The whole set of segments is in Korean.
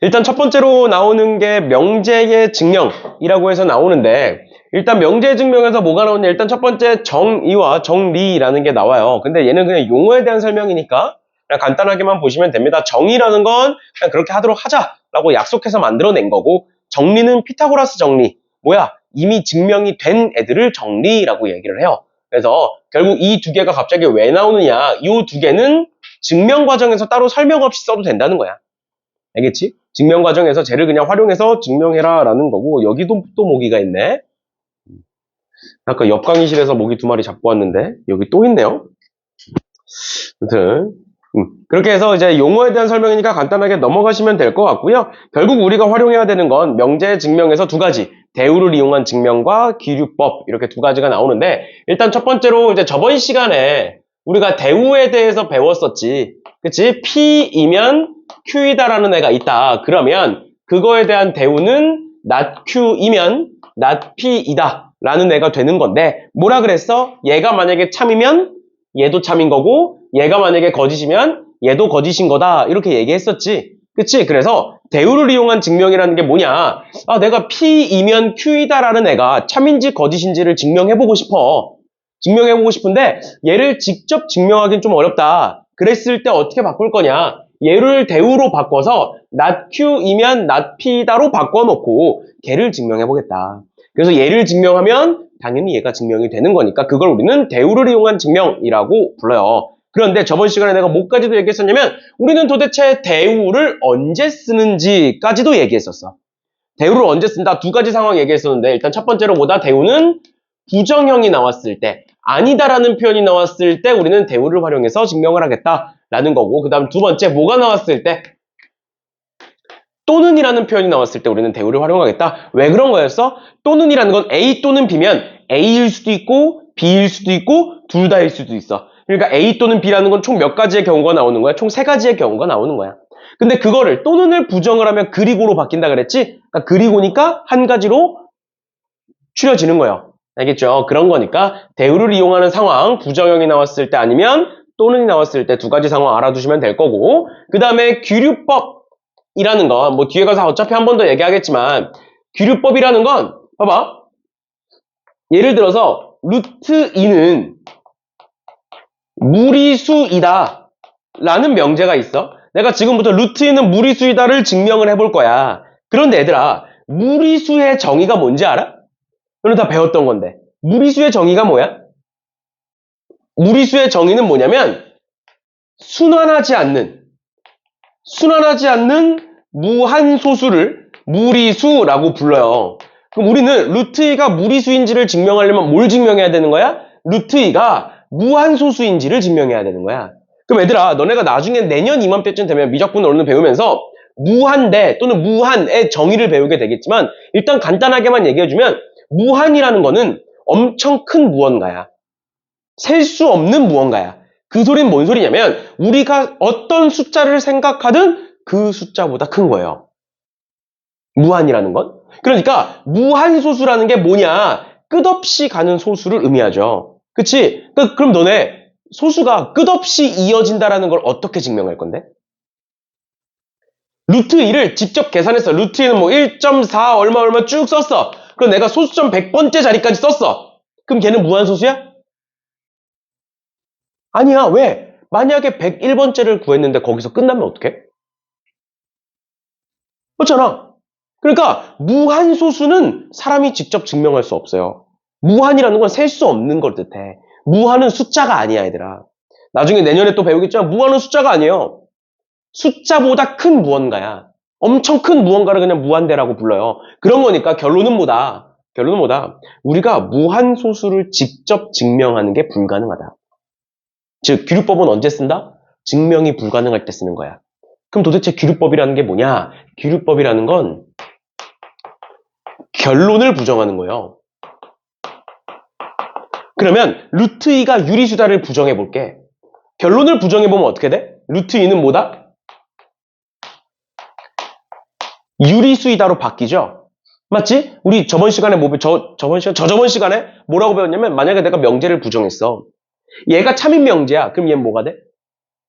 일단 첫 번째로 나오는 게 명제의 증명이라고 해서 나오는데, 일단 명제의 증명에서 뭐가 나오냐? 일단 첫 번째 정의와 정리라는 게 나와요. 근데 얘는 그냥 용어에 대한 설명이니까 그냥 간단하게만 보시면 됩니다. 정의라는 건 그냥 그렇게 하도록 하자라고 약속해서 만들어낸 거고, 정리는 피타고라스 정리. 뭐야? 이미 증명이 된 애들을 정리라고 얘기를 해요. 그래서 결국 이 두 개가 갑자기 왜 나오느냐? 이 두 개는 증명 과정에서 따로 설명 없이 써도 된다는 거야. 알겠지? 증명 과정에서 쟤를 그냥 활용해서 증명해라 라는 거고, 여기도 또 모기가 있네. 아까 옆 강의실에서 모기 2마리 잡고 왔는데 여기 또 있네요. 아무튼 그렇게 해서 이제 용어에 대한 설명이니까 간단하게 넘어가시면 될 것 같고요. 결국 우리가 활용해야 되는 건 명제 증명에서 두 가지, 대우를 이용한 증명과 기류법, 이렇게 두 가지가 나오는데, 일단 첫 번째로 이제 저번 시간에 우리가 대우에 대해서 배웠었지. 그치? P이면 Q이다라는 애가 있다. 그러면 그거에 대한 대우는 not Q이면 not P이다 라는 애가 되는 건데, 뭐라 그랬어? 얘가 만약에 참이면 얘도 참인 거고, 얘가 만약에 거짓이면 얘도 거짓인 거다, 이렇게 얘기했었지. 그치? 그래서 대우를 이용한 증명이라는 게 뭐냐? 내가 P이면 Q이다라는 애가 참인지 거짓인지를 증명해보고 싶어. 증명해보고 싶은데 얘를 직접 증명하기는 좀 어렵다. 그랬을 때 어떻게 바꿀 거냐? 얘를 대우로 바꿔서 not Q이면 not P다로 바꿔놓고 걔를 증명해보겠다. 그래서 얘를 증명하면 당연히 얘가 증명이 되는 거니까 그걸 우리는 대우를 이용한 증명이라고 불러요. 그런데 저번 시간에 내가 뭐까지도 얘기했었냐면, 우리는 도대체 대우를 언제 쓰는지까지도 얘기했었어. 대우를 언제 쓴다? 두 가지 상황 얘기했었는데, 일단 첫 번째로 뭐다? 대우는 부정형이 나왔을 때, 아니다라는 표현이 나왔을 때 우리는 대우를 활용해서 증명을 하겠다라는 거고, 그 다음 두 번째 뭐가 나왔을 때? 또는이라는 표현이 나왔을 때 우리는 대우를 활용하겠다. 왜 그런 거였어? 또는이라는 건 A 또는 B면 A일 수도 있고 B일 수도 있고 둘 다일 수도 있어. 그러니까 A 또는 B라는 건 총 몇 가지의 경우가 나오는 거야? 총 3가지의 경우가 나오는 거야. 근데 그거를 또는을 부정을 하면 그리고로 바뀐다 그랬지? 그러니까 그리고니까 한 가지로 추려지는 거예요. 알겠죠? 그런 거니까 대우를 이용하는 상황, 부정형이 나왔을 때 아니면 또는이 나왔을 때 두 가지 상황 알아두시면 될 거고, 그 다음에 규류법이라는 건 뭐 뒤에 가서 어차피 한 번 더 얘기하겠지만, 규류법이라는 건 봐봐, 예를 들어서 루트 2는 무리수이다 라는 명제가 있어. 내가 지금부터 루트 2는 무리수이다를 증명을 해볼 거야. 그런데 얘들아, 무리수의 정의가 뭔지 알아? 너는 다 배웠던 건데. 무리수의 정의가 뭐야? 무리수의 정의는 뭐냐면 순환하지 않는 무한소수를 무리수라고 불러요. 그럼 우리는 루트 2가 무리수인지를 증명하려면 뭘 증명해야 되는 거야? 루트 2가 무한소수인지를 증명해야 되는 거야. 그럼 얘들아, 너네가 나중에 내년 이맘때쯤 되면 미적분을 배우면서 무한대 또는 무한의 정의를 배우게 되겠지만, 일단 간단하게만 얘기해주면 무한이라는 거는 엄청 큰 무언가야. 셀 수 없는 무언가야. 그 소리는 뭔 소리냐면 우리가 어떤 숫자를 생각하든 그 숫자보다 큰 거예요. 무한이라는 건. 그러니까 무한소수라는 게 뭐냐? 끝없이 가는 소수를 의미하죠. 그치? 그럼 너네 소수가 끝없이 이어진다라는 걸 어떻게 증명할 건데? 루트 2를 직접 계산했어. 루트 2는 뭐 1.4 얼마 쭉 썼어. 그럼 내가 소수점 100번째 자리까지 썼어. 그럼 걔는 무한소수야? 아니야. 왜? 만약에 101번째를 구했는데 거기서 끝나면 어떡해? 그렇잖아. 그러니까 무한소수는 사람이 직접 증명할 수 없어요. 무한이라는 건 셀 수 없는 걸 뜻해. 무한은 숫자가 아니야, 얘들아. 나중에 내년에 또 배우겠지만 무한은 숫자가 아니에요. 숫자보다 큰 무언가야. 엄청 큰 무언가를 그냥 무한대라고 불러요. 그런 거니까 결론은 뭐다? 우리가 무한소수를 직접 증명하는 게 불가능하다. 즉, 규律법은 언제 쓴다? 증명이 불가능할 때 쓰는 거야. 그럼 도대체 규律법이라는 게 뭐냐? 규律법이라는 건 결론을 부정하는 거예요. 그러면 루트 2가 유리수다를 부정해 볼게. 결론을 부정해 보면 어떻게 돼? 루트 2는 뭐다? 유리수이다로 바뀌죠? 맞지? 우리 저번 시간에 저저번 시간에 뭐라고 배웠냐면, 만약에 내가 명제를 부정했어. 얘가 참인 명제야. 그럼 얘는 뭐가 돼?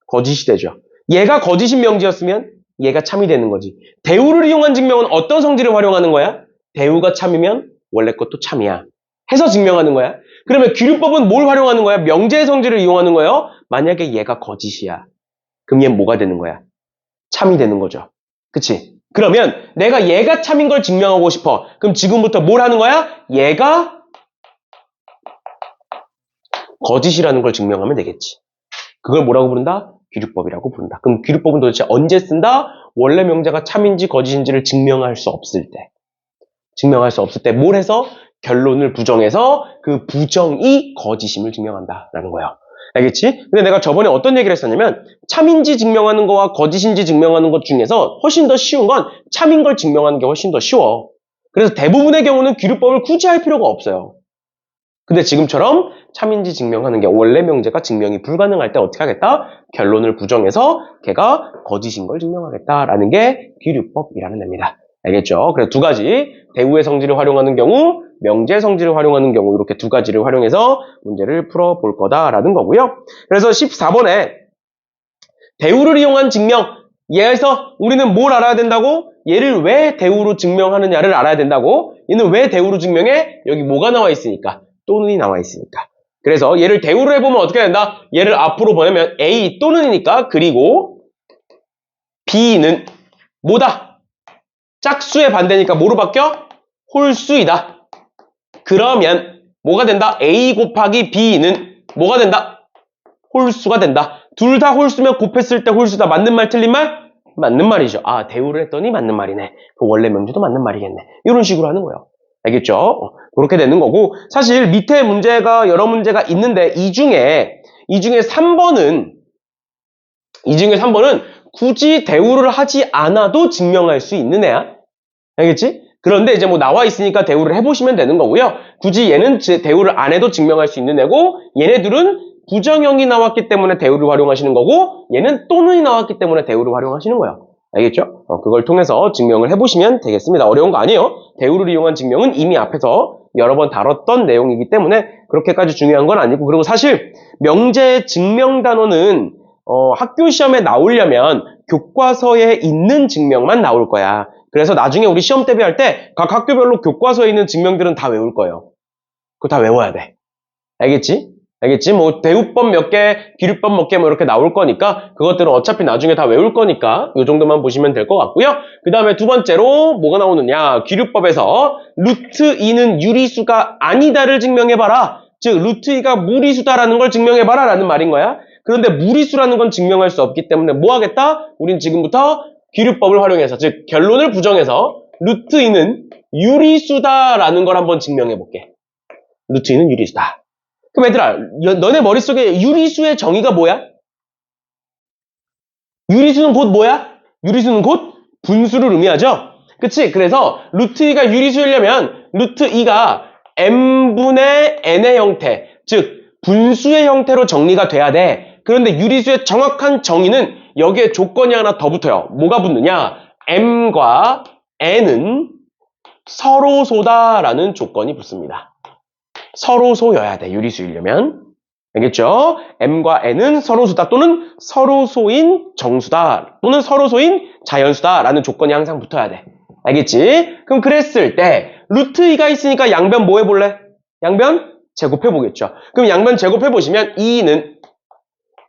거짓이 되죠. 얘가 거짓인 명제였으면 얘가 참이 되는 거지. 대우를 이용한 증명은 어떤 성질을 활용하는 거야? 대우가 참이면 원래 것도 참이야. 해서 증명하는 거야. 그러면 귀류법은 뭘 활용하는 거야? 명제의 성질을 이용하는 거예요. 만약에 얘가 거짓이야. 그럼 얘는 뭐가 되는 거야? 참이 되는 거죠. 그치? 그러면 내가 얘가 참인 걸 증명하고 싶어. 그럼 지금부터 뭘 하는 거야? 얘가 거짓이라는 걸 증명하면 되겠지. 그걸 뭐라고 부른다? 귀류법이라고 부른다. 그럼 귀류법은 도대체 언제 쓴다? 원래 명제가 참인지 거짓인지를 증명할 수 없을 때. 증명할 수 없을 때 뭘 해서? 결론을 부정해서 그 부정이 거짓임을 증명한다라는 거예요. 알겠지? 근데 내가 저번에 어떤 얘기를 했었냐면 참인지 증명하는 거와 거짓인지 증명하는 것 중에서 훨씬 더 쉬운 건 참인 걸 증명하는 게 훨씬 더 쉬워. 그래서 대부분의 경우는 귀류법을 굳이 할 필요가 없어요. 근데 지금처럼 참인지 증명하는 게 원래 명제가 증명이 불가능할 때 어떻게 하겠다? 결론을 부정해서 걔가 거짓인 걸 증명하겠다라는 게 귀류법이라는 애입니다. 알겠죠? 그래서 두 가지, 대우의 성질을 활용하는 경우, 명제의 성질을 활용하는 경우 이렇게 두 가지를 활용해서 문제를 풀어볼 거다라는 거고요. 그래서 14번에 대우를 이용한 증명, 얘에서 우리는 뭘 알아야 된다고? 얘를 왜 대우로 증명하느냐를 알아야 된다고? 얘는 왜 대우로 증명해? 여기 뭐가 나와 있으니까. 또는이 나와 있으니까. 그래서 얘를 대우를 해보면 어떻게 된다? 얘를 앞으로 보내면 A 또는이니까. 그리고 B는 뭐다? 짝수의 반대니까 뭐로 바뀌어? 홀수이다. 그러면 뭐가 된다? A 곱하기 B는 뭐가 된다? 홀수가 된다. 둘 다 홀수면 곱했을 때 홀수다. 맞는 말 틀린 말? 맞는 말이죠. 아, 대우를 했더니 맞는 말이네. 그 원래 명제도 맞는 말이겠네. 이런 식으로 하는 거예요. 알겠죠? 그렇게 되는 거고, 사실 밑에 문제가 여러 문제가 있는데 이 중에 3번은 굳이 대우를 하지 않아도 증명할 수 있는 애야. 알겠지? 그런데 이제 뭐 나와 있으니까 대우를 해보시면 되는 거고요. 굳이 얘는 대우를 안 해도 증명할 수 있는 애고, 얘네들은 부정형이 나왔기 때문에 대우를 활용하시는 거고, 얘는 또는이 나왔기 때문에 대우를 활용하시는 거예요. 알겠죠? 그걸 통해서 증명을 해보시면 되겠습니다. 어려운 거 아니에요. 대우를 이용한 증명은 이미 앞에서 여러 번 다뤘던 내용이기 때문에 그렇게까지 중요한 건 아니고, 그리고 사실 명제의 증명 단어는 학교 시험에 나오려면 교과서에 있는 증명만 나올 거야. 그래서 나중에 우리 시험 대비할 때 각 학교별로 교과서에 있는 증명들은 다 외울 거예요. 그거 다 외워야 돼. 알겠지? 알겠지? 뭐 대우법 몇 개, 귀류법 몇 개 뭐 이렇게 나올 거니까 그것들은 어차피 나중에 다 외울 거니까 이 정도만 보시면 될 것 같고요. 그 다음에 두 번째로 뭐가 나오느냐? 귀류법에서 루트 2는 유리수가 아니다를 증명해봐라. 즉 루트 2가 무리수다라는 걸 증명해봐라 라는 말인 거야. 그런데 무리수라는 건 증명할 수 없기 때문에 뭐 하겠다? 우린 지금부터 귀류법을 활용해서, 즉 결론을 부정해서 루트 2는 유리수다라는 걸 한번 증명해볼게. 루트 2는 유리수다. 그럼 얘들아, 너네 머릿속에 유리수의 정의가 뭐야? 유리수는 곧 뭐야? 유리수는 곧 분수를 의미하죠? 그치? 그래서 루트 2가 유리수이려면 루트 2가 m분의 n의 형태, 즉 분수의 형태로 정리가 돼야 돼. 그런데 유리수의 정확한 정의는 여기에 조건이 하나 더 붙어요. 뭐가 붙느냐? m과 n은 서로소다라는 조건이 붙습니다. 서로소여야 돼, 유리수이려면. 알겠죠? m과 n은 서로수다 또는 서로소인 정수다 또는 서로소인 자연수다 라는 조건이 항상 붙어야 돼. 알겠지? 그럼 그랬을 때 루트 2가 있으니까 양변 뭐 해볼래? 양변 제곱해보겠죠. 그럼 양변 제곱해보시면 2는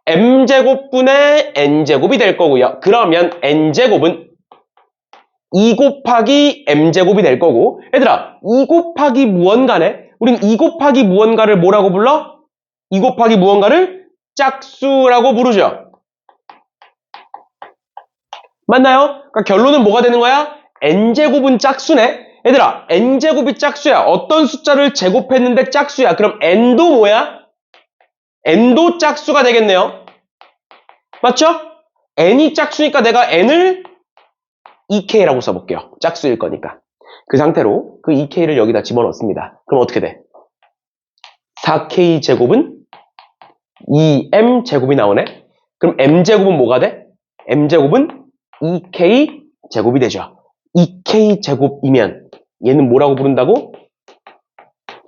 m제곱분의 n제곱이 될 거고요. 그러면 n제곱은 2 곱하기 m제곱이 될 거고, 얘들아 2 곱하기 무언가네? 우린 2 곱하기 무언가를 뭐라고 불러? 2 곱하기 무언가를 짝수라고 부르죠. 맞나요? 그러니까 결론은 뭐가 되는 거야? n제곱은 짝수네? 얘들아 n제곱이 짝수야. 어떤 숫자를 제곱했는데 짝수야. 그럼 n도 뭐야? n도 짝수가 되겠네요. 맞죠? n이 짝수니까 내가 n을 2k라고 써볼게요. 짝수일 거니까. 그 상태로 그 2k를 여기다 집어넣습니다. 그럼 어떻게 돼? 4k 제곱은 2m 제곱이 나오네? 그럼 m제곱은 뭐가 돼? m제곱은 2k 제곱이 되죠. 2k 제곱이면 얘는 뭐라고 부른다고?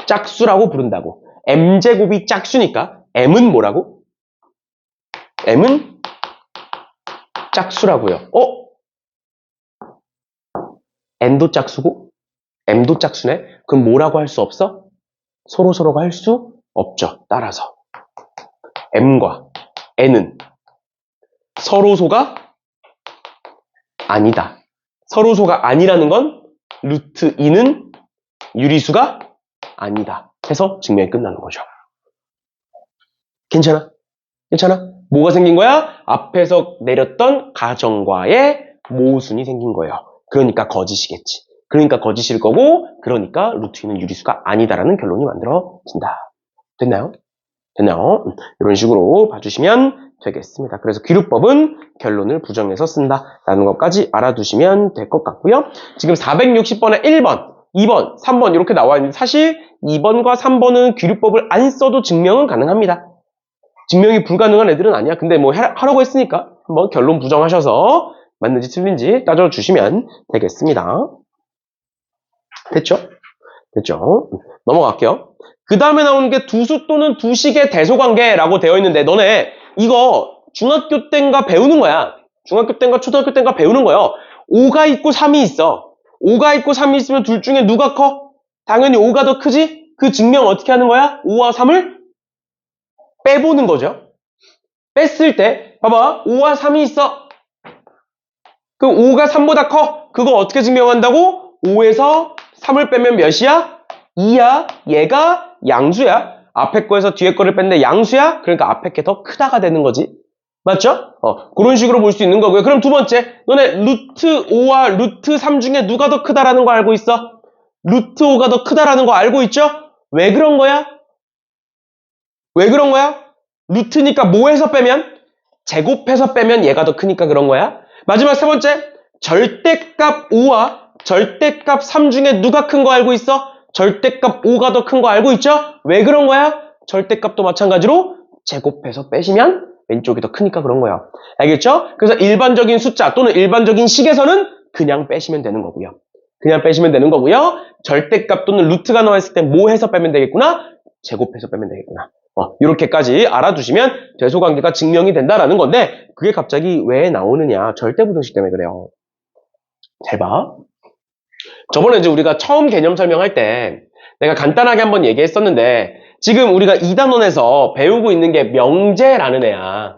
짝수라고 부른다고. m제곱이 짝수니까 m은 뭐라고? m은 짝수라고요. n도 짝수고 m도 짝수네. 그럼 뭐라고 할 수 없어? 서로서로가 할 수 없죠. 따라서 m과 n은 서로소가 아니다. 서로소가 아니라는 건 루트 2는 유리수가 아니다. 해서 증명이 끝나는 거죠. 괜찮아? 괜찮아? 뭐가 생긴 거야? 앞에서 내렸던 가정과의 모순이 생긴 거예요. 그러니까 거짓이겠지. 그러니까 거짓일 거고, 그러니까 루트 2는 유리수가 아니다라는 결론이 만들어진다. 됐나요? 됐나요? 이런 식으로 봐주시면 되겠습니다. 그래서 기류법은 결론을 부정해서 쓴다라는 것까지 알아두시면 될 것 같고요. 지금 460번에 1번, 2번, 3번 이렇게 나와 있는데 사실 2번과 3번은 기류법을 안 써도 증명은 가능합니다. 증명이 불가능한 애들은 아니야. 근데 뭐 하라고 했으니까 한번 결론 부정하셔서 맞는지 틀린지 따져주시면 되겠습니다. 됐죠? 됐죠? 넘어갈게요. 그 다음에 나오는 게 두수 또는 두식의 대소관계라고 되어 있는데 너네 이거 중학교 땐가 배우는 거야. 중학교 땐가 초등학교 땐가 배우는 거예요. 5가 있고 3이 있어. 5가 있고 3이 있으면 둘 중에 누가 커? 당연히 5가 더 크지? 그 증명 어떻게 하는 거야? 5와 3을 빼보는 거죠. 뺐을 때 봐봐 5와 3이 있어. 그럼 5가 3보다 커. 그거 어떻게 증명한다고? 5에서 3을 빼면 몇이야? 2야. 얘가 양수야. 앞에 거에서 뒤에 거를 뺐는데 양수야? 그러니까 앞에 게 더 크다가 되는 거지. 맞죠? 그런 식으로 볼 수 있는 거고요. 그럼 두 번째, 너네 루트 5와 루트 3 중에 누가 더 크다라는 거 알고 있어? 루트 5가 더 크다라는 거 알고 있죠? 왜 그런 거야? 왜 그런 거야? 루트니까 뭐해서 빼면? 제곱해서 빼면 얘가 더 크니까 그런 거야. 마지막 세 번째, 절대값 5와 절대값 3 중에 누가 큰 거 알고 있어? 절대값 5가 더 큰 거 알고 있죠? 왜 그런 거야? 절대값도 마찬가지로 제곱해서 빼시면 왼쪽이 더 크니까 그런 거야. 알겠죠? 그래서 일반적인 숫자 또는 일반적인 식에서는 그냥 빼시면 되는 거고요. 그냥 빼시면 되는 거고요. 절대값 또는 루트가 나와 있을 때 뭐 해서 빼면 되겠구나? 제곱해서 빼면 되겠구나. 이렇게까지 알아두시면 대소관계가 증명이 된다라는 건데 그게 갑자기 왜 나오느냐? 절대부등식 때문에 그래요. 잘 봐. 저번에 이제 우리가 처음 개념 설명할 때 내가 간단하게 한번 얘기했었는데 지금 우리가 2단원에서 배우고 있는 게 명제라는 애야.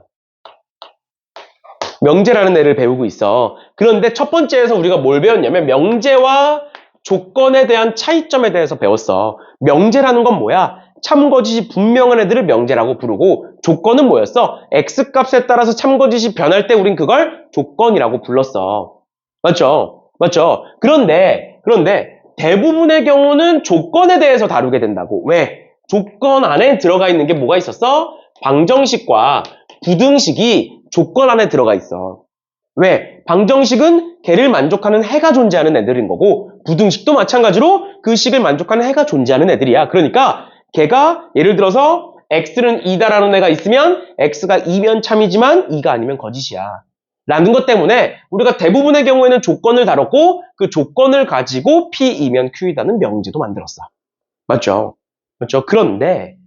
명제라는 애를 배우고 있어. 그런데 첫 번째에서 우리가 뭘 배웠냐면 명제와 조건에 대한 차이점에 대해서 배웠어. 명제라는 건 뭐야? 참거짓이 분명한 애들을 명제라고 부르고 조건은 뭐였어? x값에 따라서 참거짓이 변할 때 우린 그걸 조건이라고 불렀어. 맞죠? 맞죠? 그런데 대부분의 경우는 조건에 대해서 다루게 된다고. 왜? 조건 안에 들어가 있는 게 뭐가 있었어? 방정식과 부등식이 조건 안에 들어가 있어. 왜? 방정식은 걔를 만족하는 해가 존재하는 애들인 거고 부등식도 마찬가지로 그 식을 만족하는 해가 존재하는 애들이야. 그러니까 걔가 예를 들어서 x는 2다라는 애가 있으면 x가 2면 참이지만 2가 아니면 거짓이야. 라는 것 때문에 우리가 대부분의 경우에는 조건을 다뤘고 그 조건을 가지고 P이면 Q이다는 명제도 만들었어. 맞죠? 맞죠? 그런데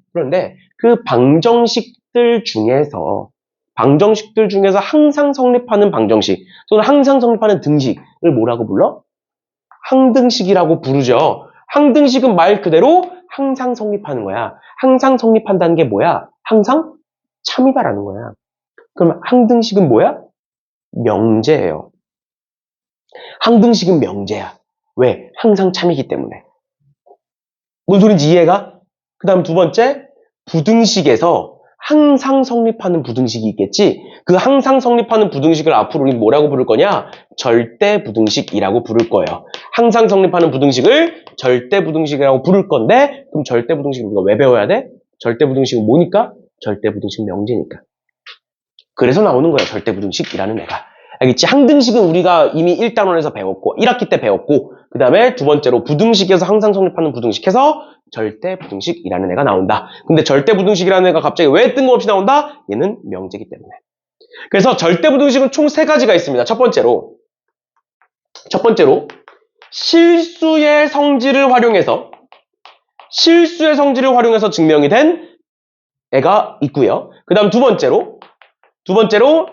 그 방정식들 중에서 항상 성립하는 방정식 또는 항상 성립하는 등식을 뭐라고 불러? 항등식이라고 부르죠. 항등식은 말 그대로 항상 성립하는 거야. 항상 성립한다는 게 뭐야? 항상 참이다라는 거야. 그럼 항등식은 뭐야? 명제예요. 항등식은 명제야. 왜? 항상 참이기 때문에. 뭔 소린지 이해가? 그 다음 두 번째, 부등식에서 항상 성립하는 부등식이 있겠지? 그 항상 성립하는 부등식을 앞으로 우리 뭐라고 부를 거냐? 절대 부등식이라고 부를 거예요. 항상 성립하는 부등식을 절대 부등식이라고 부를 건데 그럼 절대 부등식을 우리가 왜 배워야 돼? 절대 부등식은 뭐니까? 절대 부등식 명제니까. 그래서 나오는 거야, 절대 부등식이라는 애가. 알겠지? 항등식은 우리가 이미 1단원에서 배웠고 1학기 때 배웠고 그 다음에 두 번째로 부등식에서 항상 성립하는 부등식해서 절대 부등식이라는 애가 나온다. 근데 절대 부등식이라는 애가 갑자기 왜 뜬금없이 나온다? 얘는 명제이기 때문에. 그래서 절대 부등식은 총 3가지가 있습니다. 첫 번째로 실수의 성질을 활용해서 증명이 된 애가 있고요. 그 다음 두 번째로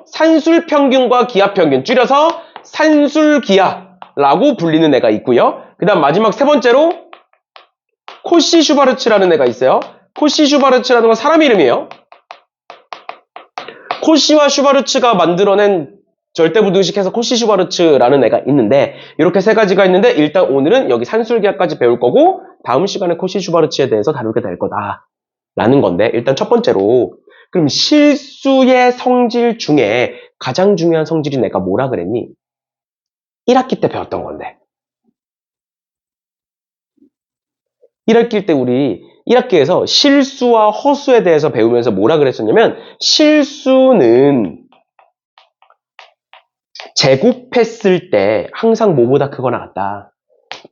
산술평균과 기하평균, 줄여서 산술기하. 라고 불리는 애가 있고요. 그 다음 마지막 세 번째로 코시 슈바르츠라는 애가 있어요. 코시 슈바르츠라는 건 사람 이름이에요. 코시와 슈바르츠가 만들어낸 절대부등식해서 코시 슈바르츠라는 애가 있는데 이렇게 세 가지가 있는데 일단 오늘은 여기 산술기하까지 배울 거고 다음 시간에 코시 슈바르츠에 대해서 다루게 될 거다 라는 건데 일단 첫 번째로 그럼 실수의 성질 중에 가장 중요한 성질이 내가 뭐라 그랬니? 1학기 때 배웠던 건데 1학기 때 우리 1학기에서 실수와 허수에 대해서 배우면서 뭐라 그랬었냐면 실수는 제곱했을 때 항상 뭐보다 크거나 같다.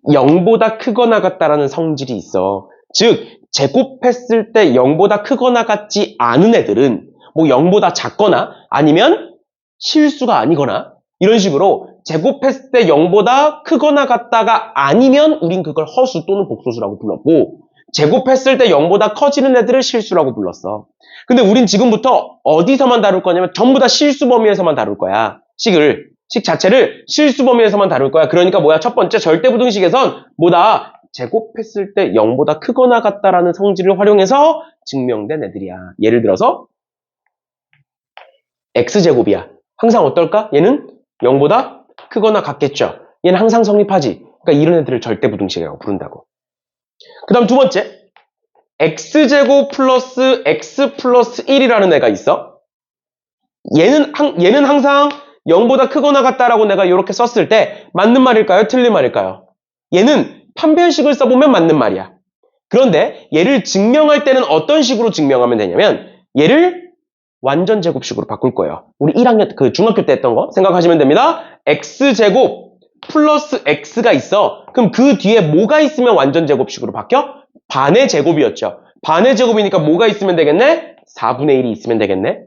0보다 크거나 같다라는 성질이 있어. 즉 제곱했을 때 0보다 크거나 같지 않은 애들은 뭐 0보다 작거나 아니면 실수가 아니거나 이런 식으로 제곱했을 때 0보다 크거나 같다가 아니면 우린 그걸 허수 또는 복소수라고 불렀고 제곱했을 때 0보다 커지는 애들을 실수라고 불렀어. 근데 우린 지금부터 어디서만 다룰 거냐면 전부 다 실수 범위에서만 다룰 거야. 식 자체를 실수 범위에서만 다룰 거야. 그러니까 뭐야? 첫 번째 절대부등식에선 뭐다? 제곱했을 때 0보다 크거나 같다라는 성질을 활용해서 증명된 애들이야. 예를 들어서 x제곱이야. 항상 어떨까? 얘는 0보다 크거나 같겠죠. 얘는 항상 성립하지. 그러니까 이런 애들을 절대부등식이라고 부른다고. 그 다음 두 번째 x제곱 플러스 x 플러스 1이라는 애가 있어. 얘는 항상 0보다 크거나 같다라고 내가 이렇게 썼을 때 맞는 말일까요? 틀린 말일까요? 얘는 판별식을 써보면 맞는 말이야. 그런데 얘를 증명할 때는 어떤 식으로 증명하면 되냐면 얘를 완전 제곱식으로 바꿀 거예요. 우리 1학년 중학교 때 했던 거 생각하시면 됩니다. x제곱 플러스 x가 있어. 그럼 그 뒤에 뭐가 있으면 완전 제곱식으로 바뀌어? 반의 제곱이었죠. 반의 제곱이니까 뭐가 있으면 되겠네? 4분의 1이 있으면 되겠네.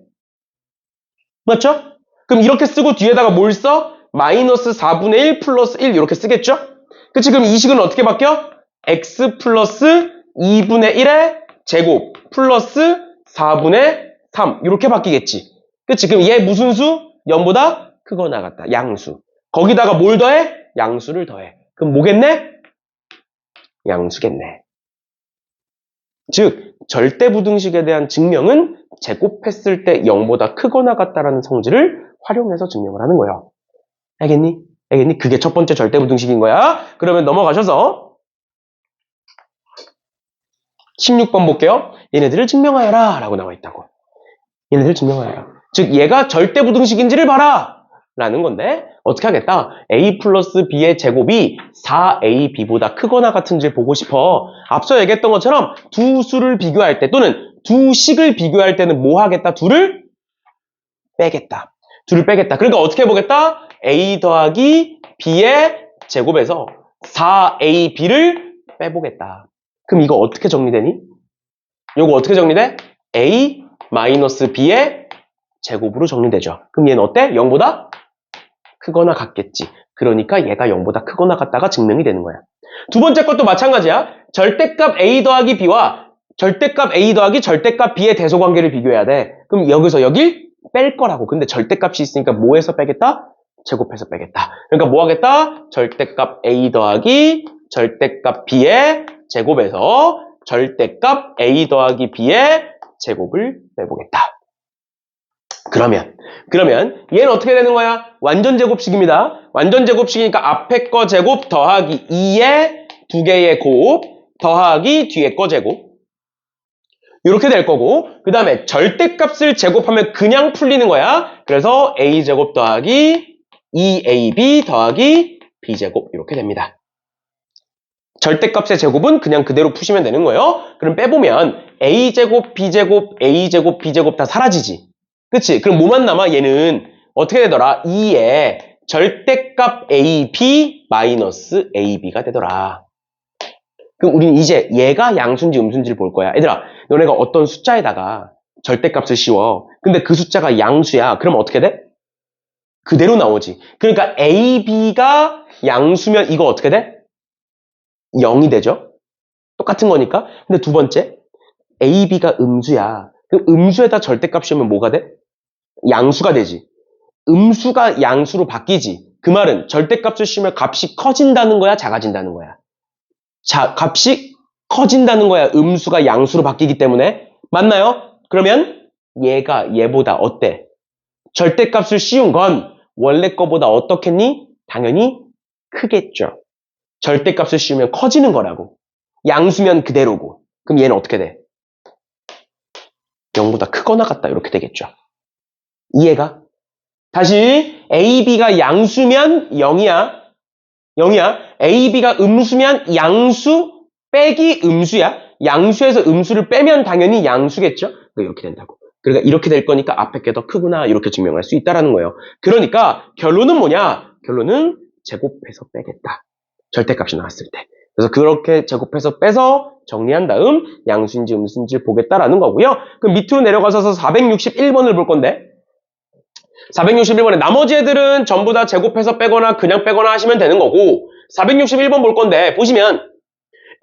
맞죠? 그럼 이렇게 쓰고 뒤에다가 뭘 써? 마이너스 4분의 1 플러스 1 이렇게 쓰겠죠? 그치? 그럼 이 식은 어떻게 바뀌어? x 플러스 2분의 1의 제곱 플러스 4분의 3 이렇게 바뀌겠지. 그치? 그럼 얘 무슨 수? 0보다 크거나 같다. 양수. 거기다가 뭘 더해? 양수를 더해. 그럼 뭐겠네? 양수겠네. 즉 절대부등식에 대한 증명은 제곱했을 때 0보다 크거나 같다라는 성질을 활용해서 증명을 하는 거예요. 알겠니? 알겠니? 그게 첫 번째 절대부등식인 거야. 그러면 넘어가셔서 16번 볼게요. 얘네들을 증명하여라 라고 나와 있다고. 얘네들을 증명하여라. 즉 얘가 절대부등식인지를 봐라 라는 건데 어떻게 하겠다? a 플러스 b의 제곱이 4ab보다 크거나 같은지 보고 싶어. 앞서 얘기했던 것처럼 두 수를 비교할 때 또는 두 식을 비교할 때는 뭐 하겠다? 둘을 빼겠다. 둘을 빼겠다. 그러니까 어떻게 해보겠다? a 더하기 b의 제곱에서 4ab를 빼보겠다. 그럼 이거 어떻게 정리되니? 이거 어떻게 정리돼? a 마이너스 b의 제곱으로 정리되죠. 그럼 얘는 어때? 0보다 크거나 같겠지. 그러니까 얘가 0보다 크거나 같다가 증명이 되는 거야. 두 번째 것도 마찬가지야. 절대값 a 더하기 b와 절대값 a 더하기 절대값 b의 대소관계를 비교해야 돼. 그럼 여기서 여길 뺄 거라고. 근데 절대값이 있으니까 뭐에서 빼겠다? 제곱해서 빼겠다. 그러니까 뭐 하겠다? 절대값 a 더하기 절대값 b의 제곱에서 절대값 a 더하기 b의 제곱을 빼보겠다. 그러면 얘는 어떻게 되는 거야? 완전 제곱식입니다. 완전 제곱식이니까 앞에 거 제곱 더하기 2의 두 개의 곱 더하기 뒤에 거 제곱 이렇게 될 거고 그 다음에 절대값을 제곱하면 그냥 풀리는 거야. 그래서 a제곱 더하기 2ab 더하기 b제곱 이렇게 됩니다. 절대값의 제곱은 그냥 그대로 푸시면 되는 거예요. 그럼 빼보면 a제곱, b제곱, a제곱, b제곱 다 사라지지. 그치? 그럼 뭐만 남아? 얘는 어떻게 되더라? 2의 절대값 ab 마이너스 ab가 되더라. 그럼 우린 이제 얘가 양수인지 음수인지를 볼 거야. 얘들아, 너네가 어떤 숫자에다가 절대값을 씌워. 근데 그 숫자가 양수야. 그럼 어떻게 돼? 그대로 나오지. 그러니까 ab가 양수면 이거 어떻게 돼? 0이 되죠? 똑같은 거니까. 근데 두 번째, ab가 음수야. 그럼 음수에다 절대값 씌우면 뭐가 돼? 양수가 되지. 음수가 양수로 바뀌지. 그 말은 절대값을 씌우면 값이 커진다는 거야, 작아진다는 거야? 값이 커진다는 거야. 음수가 양수로 바뀌기 때문에. 맞나요? 그러면 얘가 얘보다 어때? 절대값을 씌운 건 원래 거보다 어떻겠니? 당연히 크겠죠. 절대값을 씌우면 커지는 거라고. 양수면 그대로고. 그럼 얘는 어떻게 돼? 0보다 크거나 같다. 이렇게 되겠죠. 이해가? 다시 AB가 양수면 0이야. 0이야. AB가 음수면 양수 빼기 음수야. 양수에서 음수를 빼면 당연히 양수겠죠. 이렇게 된다고. 그러니까 이렇게 될 거니까 앞에 게 더 크구나. 이렇게 증명할 수 있다라는 거예요. 그러니까 결론은 뭐냐? 결론은 제곱해서 빼겠다. 절대값이 나왔을 때. 그래서 그렇게 제곱해서 빼서 정리한 다음 양수인지 음수인지 보겠다라는 거고요. 그럼 밑으로 내려가서 461번을 볼 건데 461번에 나머지 애들은 전부 다 제곱해서 빼거나 그냥 빼거나 하시면 되는 거고 461번 볼 건데 보시면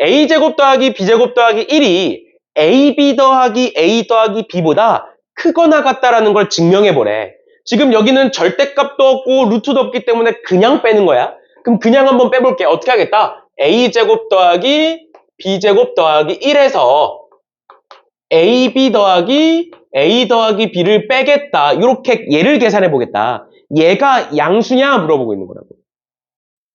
a제곱 더하기 b제곱 더하기 1이 ab 더하기 a 더하기 b보다 크거나 같다라는 걸 증명해보래. 지금 여기는 절대값도 없고 루트도 없기 때문에 그냥 빼는 거야. 그럼 그냥 한번 빼볼게. 어떻게 하겠다? a제곱 더하기 b제곱 더하기 1에서 ab 더하기 a 더하기 b를 빼겠다. 이렇게 얘를 계산해 보겠다. 얘가 양수냐 물어보고 있는 거라고.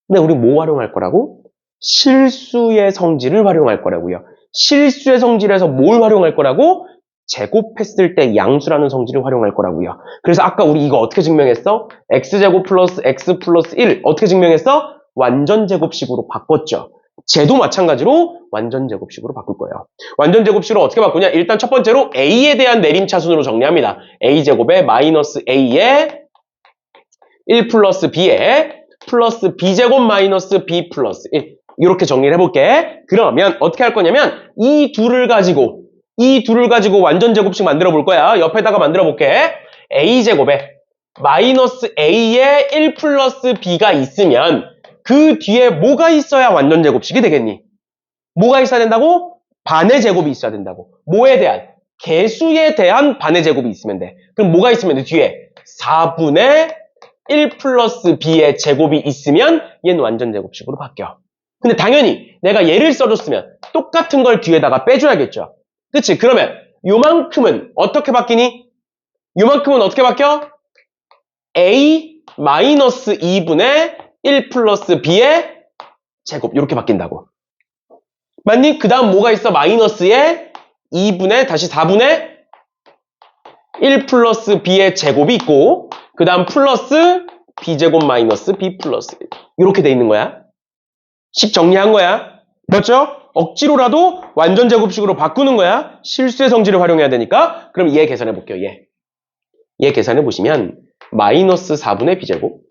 근데 우리 뭐 활용할 거라고? 실수의 성질을 활용할 거라고요. 실수의 성질에서 뭘 활용할 거라고? 제곱했을 때 양수라는 성질을 활용할 거라고요. 그래서 아까 우리 이거 어떻게 증명했어? x제곱 플러스 x 플러스 1 어떻게 증명했어? 완전 제곱식으로 바꿨죠. 쟤도 마찬가지로 완전 제곱식으로 바꿀 거예요. 완전 제곱식으로 어떻게 바꾸냐? 일단 첫 번째로 a에 대한 내림차순으로 정리합니다. a제곱에 마이너스 a에 1 플러스 b에 플러스 b제곱 마이너스 b 플러스 1 이렇게 정리를 해볼게. 그러면 어떻게 할 거냐면 이 둘을 가지고 완전 제곱식 만들어 볼 거야. 옆에다가 만들어 볼게. a제곱에 마이너스 a에 1 플러스 b가 있으면 그 뒤에 뭐가 있어야 완전 제곱식이 되겠니? 뭐가 있어야 된다고? 반의 제곱이 있어야 된다고. 뭐에 대한? 개수에 대한 반의 제곱이 있으면 돼. 그럼 뭐가 있으면 돼? 뒤에 4분의 1 플러스 b의 제곱이 있으면 얘는 완전 제곱식으로 바뀌어. 근데 당연히 내가 얘를 써줬으면 똑같은 걸 뒤에다가 빼줘야겠죠. 그치? 그러면 요만큼은 어떻게 바뀌니? 요만큼은 어떻게 바뀌어? a 마이너스 2분의 1 플러스 b의 제곱 이렇게 바뀐다고. 맞니? 그 다음 뭐가 있어? 마이너스에 2분의 다시 4분의 1 플러스 b의 제곱이 있고 그 다음 플러스 b제곱 마이너스 b 플러스 1 이렇게 돼 있는 거야. 식 정리한 거야. 그렇죠? 억지로라도 완전 제곱식으로 바꾸는 거야. 실수의 성질을 활용해야 되니까. 그럼 얘 계산해 볼게요. 얘 계산해 보시면 마이너스 4분의 b제곱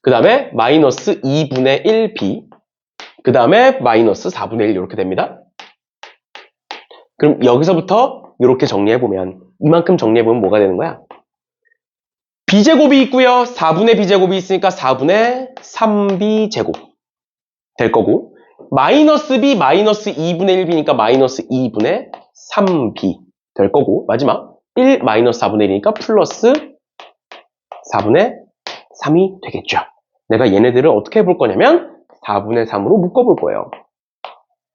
그 다음에 마이너스 2분의 1b 그 다음에 마이너스 4분의 1 이렇게 됩니다. 그럼 여기서부터 이렇게 정리해보면 이만큼 정리해보면 뭐가 되는 거야? b제곱이 있고요. 4분의 b제곱이 있으니까 4분의 3b제곱 될 거고 마이너스 b 마이너스 2분의 1b니까 마이너스 2분의 3b 될 거고 마지막 1 마이너스 4분의 1이니까 플러스 4분의 3이 되겠죠. 내가 얘네들을 어떻게 해볼 거냐면 4분의 3으로 묶어볼 거예요.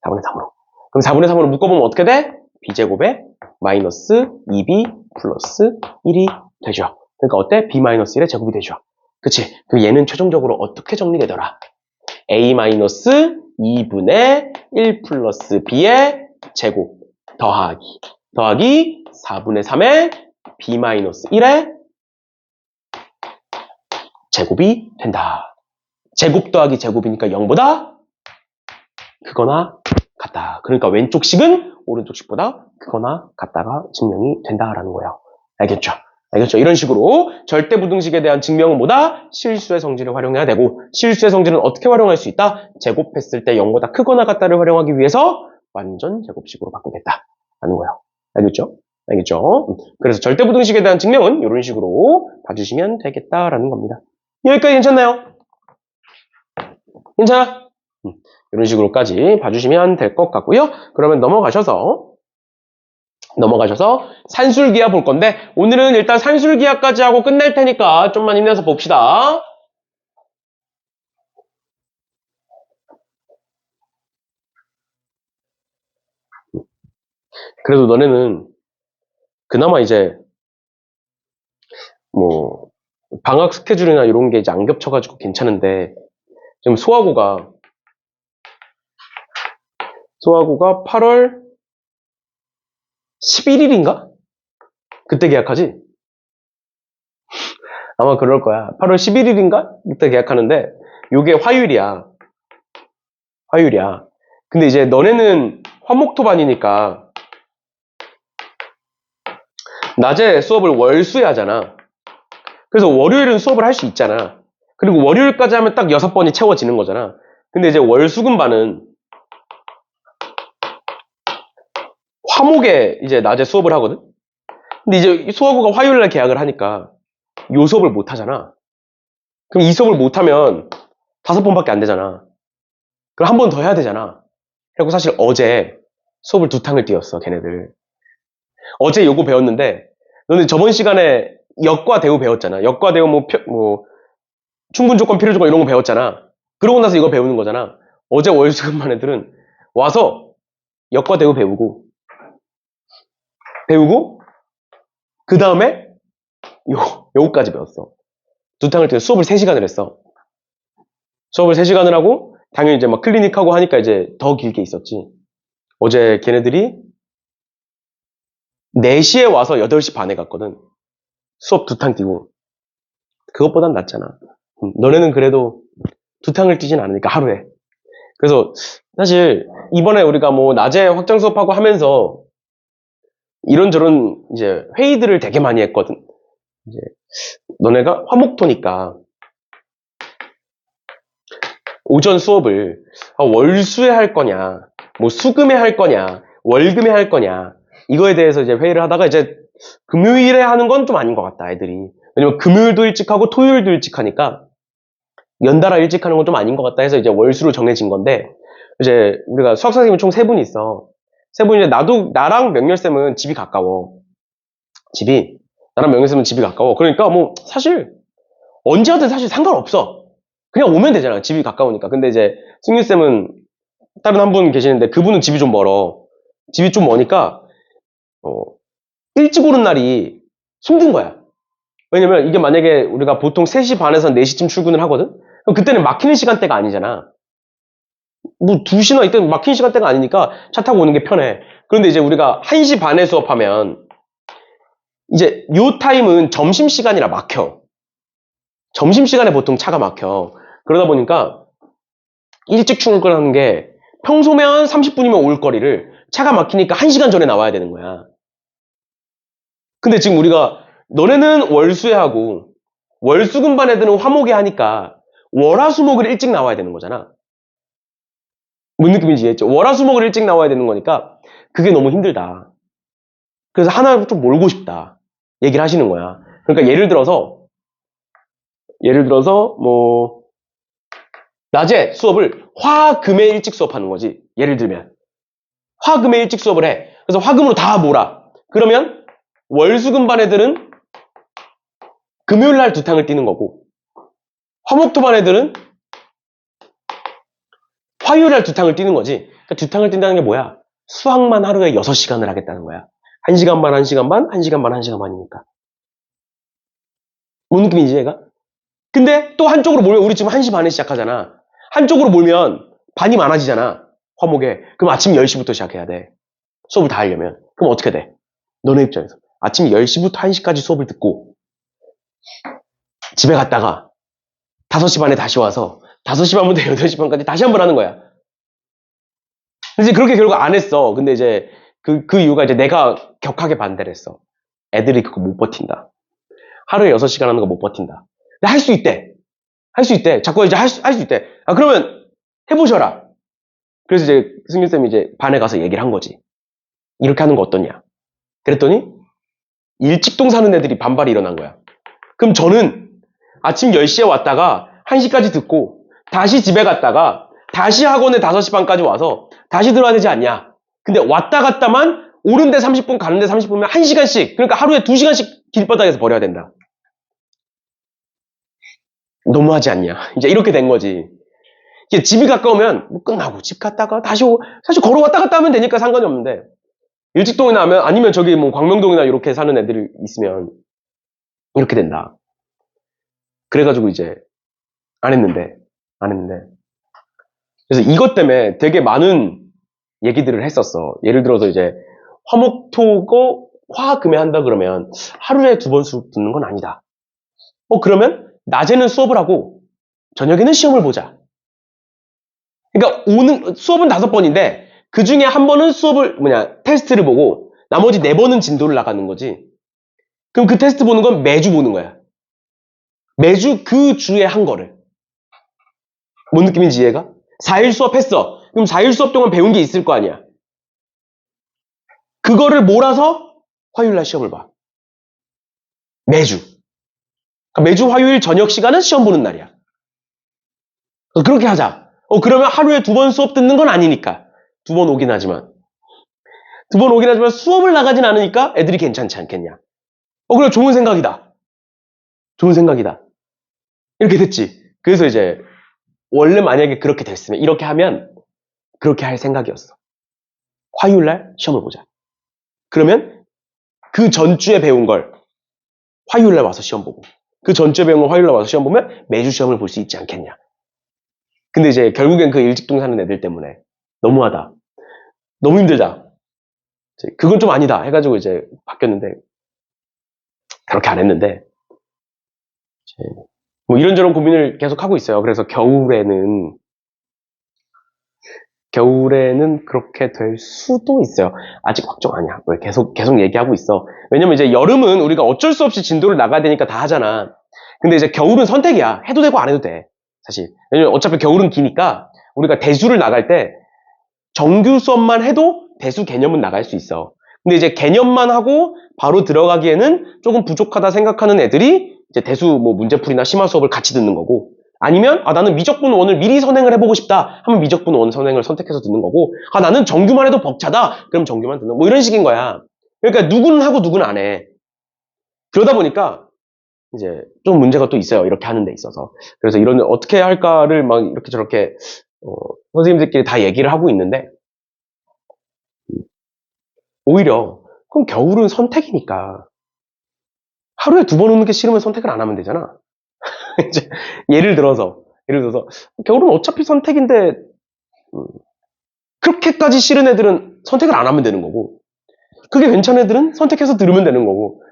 4분의 3으로. 그럼 4분의 3으로 묶어보면 어떻게 돼? b제곱에 마이너스 2b 플러스 1이 되죠. 그러니까 어때? b 마이너스 1의 제곱이 되죠. 그치? 그럼 얘는 최종적으로 어떻게 정리되더라? a 마이너스 2분의 1 플러스 b의 제곱 더하기 4분의 3의 b 마이너스 1의 제곱이 된다. 제곱 더하기 제곱이니까 0보다 크거나 같다. 그러니까 왼쪽 식은 오른쪽 식보다 크거나 같다가 증명이 된다라는 거예요. 알겠죠? 알겠죠? 이런 식으로 절대부등식에 대한 증명은 뭐다? 실수의 성질을 활용해야 되고 실수의 성질은 어떻게 활용할 수 있다? 제곱했을 때 0보다 크거나 같다를 활용하기 위해서 완전 제곱식으로 바꾸겠다라는 거예요. 알겠죠? 알겠죠? 그래서 절대부등식에 대한 증명은 이런 식으로 봐주시면 되겠다라는 겁니다. 여기까지 괜찮나요? 괜찮아? 이런 식으로까지 봐주시면 될 것 같고요. 그러면 넘어가셔서 넘어가셔서 산술기하 볼 건데 오늘은 일단 산술기하까지 하고 끝낼 테니까 좀만 힘내서 봅시다. 그래도 너네는 그나마 이제 뭐 방학 스케줄이나 이런 게 이제 안 겹쳐가지고 괜찮은데 지금 소화고가 8월 11일인가? 그때 계약하지? 아마 그럴 거야. 8월 11일인가? 그때 계약하는데 요게 화요일이야. 화요일이야. 근데 이제 너네는 화목토반이니까 낮에 수업을 월수에 하잖아. 그래서 월요일은 수업을 할 수 있잖아. 그리고 월요일까지 하면 딱 6번이 채워지는 거잖아. 근데 이제 월수금반은 화목에 이제 낮에 수업을 하거든? 근데 이제 수화고가 화요일날 계약을 하니까 요 수업을 못 하잖아. 그럼 이 수업을 못 하면 5번밖에 안 되잖아. 그럼 한 번 더 해야 되잖아. 그리고 사실 어제 수업을 2탕을 띄웠어, 걔네들. 어제 요거 배웠는데, 너는 저번 시간에 역과 대우 배웠잖아. 역과 대우 뭐 충분 조건, 필요 조건 이런 거 배웠잖아. 그러고 나서 이거 배우는 거잖아. 어제 월수금반 애들은 와서 역과 대우 배우고, 그 다음에 요거까지 배웠어. 2탕을 띄워 수업을 3시간을 했어. 수업을 3시간을 하고, 당연히 이제 막 클리닉하고 하니까 이제 더 길게 있었지. 어제 걔네들이 4시에 와서 8시 반에 갔거든. 수업 2탕 뛰고. 그것보단 낫잖아. 너네는 그래도 2탕을 뛰진 않으니까 하루에. 그래서 사실 이번에 우리가 뭐 낮에 확장 수업하고 하면서 이런저런 이제 회의들을 되게 많이 했거든. 이제 너네가 화목토니까 오전 수업을 월수에 할 거냐, 뭐 수금에 할 거냐, 월금에 할 거냐 이거에 대해서 이제 회의를 하다가 이제 금요일에 하는 건 좀 아닌 것 같다, 애들이. 왜냐면 금요일도 일찍 하고 토요일도 일찍 하니까 연달아 일찍 하는 건 좀 아닌 것 같다 해서 이제 월수로 정해진 건데, 이제 우리가 수학 선생님이 총 3분이 있어. 3분인데 나랑 명렬쌤은 집이 가까워. 나랑 명렬쌤은 집이 가까워. 그러니까 뭐 사실 언제 하든 사실 상관없어. 그냥 오면 되잖아. 집이 가까우니까. 근데 이제 승윤쌤은 다른 한 분 계시는데 그분은 집이 좀 멀어. 집이 좀 머니까 일찍 오는 날이 힘든 거야. 왜냐면 이게 만약에 우리가 보통 3시 반에서 4시쯤 출근을 하거든? 그럼 그때는 막히는 시간대가 아니잖아. 뭐 2시나 이때는 막히는 시간대가 아니니까 차 타고 오는 게 편해. 그런데 이제 우리가 1시 반에 수업하면 이제 요 타임은 점심시간이라 막혀. 점심시간에 보통 차가 막혀. 그러다 보니까 일찍 출근하는 게 평소면 30분이면 올 거리를 차가 막히니까 1시간 전에 나와야 되는 거야. 근데 지금 우리가 너네는 월수에 하고 월수금반 애들은 화목에 하니까 월화수목을 일찍 나와야 되는 거잖아. 뭔 느낌인지 이해했죠? 월화수목을 일찍 나와야 되는 거니까 그게 너무 힘들다. 그래서 하나를 좀 몰고 싶다. 얘기를 하시는 거야. 그러니까 예를 들어서 뭐 낮에 수업을 화금에 일찍 수업하는 거지. 예를 들면 화금에 일찍 수업을 해. 그래서 화금으로 다 몰아. 그러면 월수금반 애들은 금요일 날 2탕을 뛰는 거고, 화목토반 애들은 화요일 날 2탕을 뛰는 거지. 그러니까 2탕을 뛴다는 게 뭐야? 수학만 하루에 6시간을 하겠다는 거야. 1시간 반, 1시간 반, 1시간 반, 1시간 반이니까. 뭔 느낌인지 얘가? 근데 또 한쪽으로 몰면 우리 지금 1시 반에 시작하잖아. 한쪽으로 몰면 반이 많아지잖아. 화목에. 그럼 아침 10시부터 시작해야 돼. 수업을 다 하려면. 그럼 어떻게 돼? 너네 입장에서. 아침 10시부터 1시까지 수업을 듣고 집에 갔다가 5시 반에 다시 와서 5시 반부터 8시 반까지 다시 한 번 하는 거야. 이제 그렇게 결국 안 했어. 근데 이제 그 이유가 이제 내가 격하게 반대를 했어. 애들이 그거 못 버틴다. 하루에 6시간 하는 거 못 버틴다. 근데 할 수 있대. 할 수 있대. 자꾸 이제 할 수 있대. 아, 그러면 해보셔라. 그래서 이제 승윤쌤이 이제 반에 가서 얘기를 한 거지. 이렇게 하는 거 어떠냐. 그랬더니 일찍동 사는 애들이 반발이 일어난 거야. 그럼 저는 아침 10시에 왔다가 1시까지 듣고 다시 집에 갔다가 다시 학원에 5시 반까지 와서 다시 들어야 되지 않냐. 근데 왔다 갔다만 오는데 30분, 가는데 30분이면 1시간씩, 그러니까 하루에 2시간씩 길바닥에서 버려야 된다. 너무하지 않냐. 이제 이렇게 된 거지. 이게 집이 가까우면 뭐 끝나고 집 갔다가 다시 오고, 사실 걸어 왔다 갔다 하면 되니까 상관이 없는데, 일직동이나 하면, 아니면 저기 뭐 광명동이나 이렇게 사는 애들이 있으면 이렇게 된다. 그래가지고 이제 안 했는데. 그래서 이것 때문에 되게 많은 얘기들을 했었어. 예를 들어서 이제 화목토고 화금해한다 그러면 하루에 2번 수업 듣는 건 아니다. 그러면 낮에는 수업을 하고 저녁에는 시험을 보자. 그러니까 수업은 5번인데 그 중에 한 번은 테스트를 보고 나머지 4번은 진도를 나가는 거지. 그럼 그 테스트 보는 건 매주 보는 거야. 매주 그 주에 한 거를. 뭔 느낌인지 이해가? 4일 수업했어. 그럼 4일 수업 동안 배운 게 있을 거 아니야. 그거를 몰아서 화요일날 시험을 봐. 매주. 그러니까 매주 화요일 저녁 시간은 시험 보는 날이야. 그렇게 하자. 그러면 하루에 2번 수업 듣는 건 아니니까. 2번 오긴 하지만 수업을 나가진 않으니까 애들이 괜찮지 않겠냐. 그래, 좋은 생각이다. 이렇게 됐지. 그래서 이제 원래 만약에 그렇게 됐으면, 이렇게 하면 그렇게 할 생각이었어. 화요일날 시험을 보자. 그러면 그 전주에 배운 걸 화요일날 와서 시험 보고, 그 전주에 배운 걸 화요일날 와서 시험 보면 매주 시험을 볼 수 있지 않겠냐. 근데 이제 결국엔 그 일직동 사는 애들 때문에 너무하다. 너무 힘들다. 그건 좀 아니다. 해가지고 이제 바뀌었는데, 그렇게 안 했는데, 뭐 이런저런 고민을 계속 하고 있어요. 그래서 겨울에는 그렇게 될 수도 있어요. 아직 확정 아니야. 계속 얘기하고 있어. 왜냐면 이제 여름은 우리가 어쩔 수 없이 진도를 나가야 되니까 다 하잖아. 근데 이제 겨울은 선택이야. 해도 되고 안 해도 돼. 사실. 왜냐면 어차피 겨울은 기니까 우리가 대수를 나갈 때 정규 수업만 해도 대수 개념은 나갈 수 있어. 근데 이제 개념만 하고 바로 들어가기에는 조금 부족하다 생각하는 애들이 이제 대수 뭐 문제풀이나 심화 수업을 같이 듣는 거고, 아니면 나는 미적분 원을 미리 선행을 해보고 싶다 하면 미적분 원 선행을 선택해서 듣는 거고, 나는 정규만 해도 벅차다 그럼 정규만 듣는 뭐 이런 식인 거야. 그러니까 누구는 하고 누구는 안 해. 그러다 보니까 이제 좀 문제가 또 있어요. 이렇게 하는 데 있어서. 그래서 이런 어떻게 할까를 막 이렇게 저렇게 선생님들끼리 다 얘기를 하고 있는데, 오히려 그럼 겨울은 선택이니까 하루에 2번 오는 게 싫으면 선택을 안 하면 되잖아. 이제 예를 들어서 겨울은 어차피 선택인데 그렇게까지 싫은 애들은 선택을 안 하면 되는 거고, 그게 괜찮은 애들은 선택해서 들으면 되는 거고.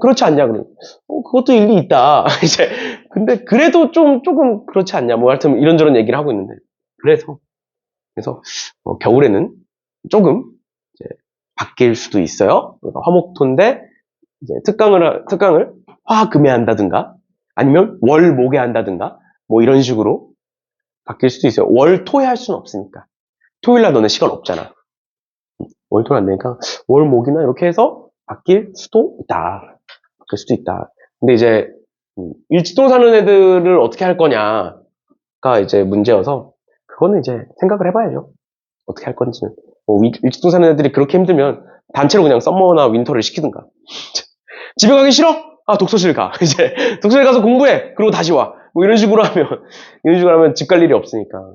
그렇지 않냐 그러면 그것도 일리 있다. 이제 근데 그래도 조금 그렇지 않냐. 뭐 하여튼 이런저런 얘기를 하고 있는데, 그래서 겨울에는 조금 이제 바뀔 수도 있어요. 그러니까 화목토인데 이제 특강을 화금에 한다든가 아니면 월목에 한다든가 뭐 이런 식으로 바뀔 수도 있어요. 월토에 할 수는 없으니까. 토요일날 너네 시간 없잖아. 월토는 안 되니까 월목이나 이렇게 해서 바뀔 수도 있다. 근데 이제 일직동 사는 애들을 어떻게 할 거냐가 이제 문제여서, 그거는 이제 생각을 해봐야죠. 어떻게 할 건지는. 일직동 사는 애들이 그렇게 힘들면 단체로 그냥 썸머나 윈터를 시키든가. 집에 가기 싫어? 독서실 가. 이제 독서실 가서 공부해. 그리고 다시 와. 뭐 이런 식으로 하면 집 갈 일이 없으니까.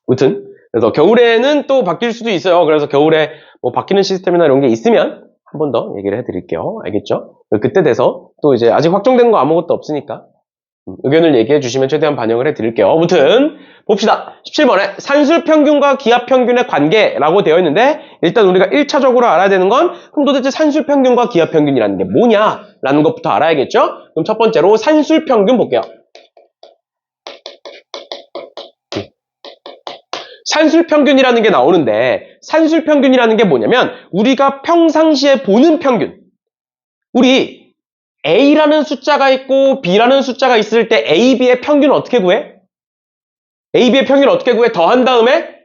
아무튼 그래서 겨울에는 또 바뀔 수도 있어요. 그래서 겨울에 뭐 바뀌는 시스템이나 이런 게 있으면 한 번 더 얘기를 해드릴게요. 알겠죠? 그때 돼서 또 이제 아직 확정된 거 아무것도 없으니까 의견을 얘기해 주시면 최대한 반영을 해드릴게요. 아무튼 봅시다. 17번에 산술평균과 기하평균의 관계라고 되어 있는데, 일단 우리가 1차적으로 알아야 되는 건 그럼 도대체 산술평균과 기하평균이라는 게 뭐냐라는 것부터 알아야겠죠? 그럼 첫 번째로 산술평균 볼게요. 산술평균이라는 게 나오는데, 산술평균이라는 게 뭐냐면 우리가 평상시에 보는 평균. 우리 A라는 숫자가 있고 B라는 숫자가 있을 때 A, B의 평균을 어떻게 구해? A, B의 평균을 어떻게 구해? 더한 다음에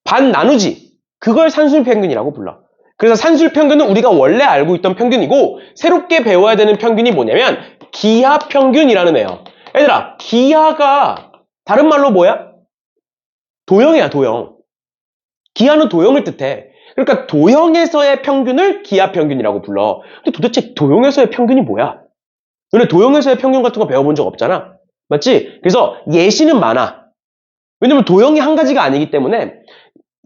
반 나누지. 그걸 산술평균이라고 불러. 그래서 산술평균은 우리가 원래 알고 있던 평균이고, 새롭게 배워야 되는 평균이 뭐냐면 기하평균이라는 애예요. 얘들아, 기하가 다른 말로 뭐야? 도형이야, 도형. 기하는 도형을 뜻해. 그러니까 도형에서의 평균을 기하평균이라고 불러. 근데 도대체 도형에서의 평균이 뭐야? 너네 도형에서의 평균 같은 거 배워본 적 없잖아. 맞지? 그래서 예시는 많아. 왜냐면 도형이 한 가지가 아니기 때문에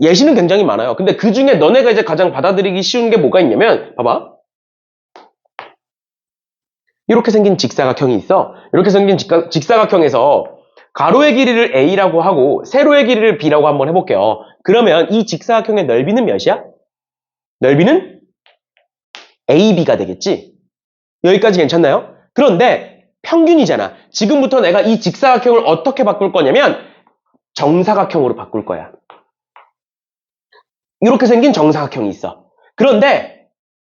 예시는 굉장히 많아요. 근데 그 중에 너네가 이제 가장 받아들이기 쉬운 게 뭐가 있냐면, 봐봐. 이렇게 생긴 직사각형이 있어. 이렇게 생긴 직사각형에서 가로의 길이를 A라고 하고 세로의 길이를 B라고 한번 해볼게요. 그러면 이 직사각형의 넓이는 몇이야? 넓이는 AB가 되겠지? 여기까지 괜찮나요? 그런데 평균이잖아. 지금부터 내가 이 직사각형을 어떻게 바꿀 거냐면 정사각형으로 바꿀 거야. 이렇게 생긴 정사각형이 있어. 그런데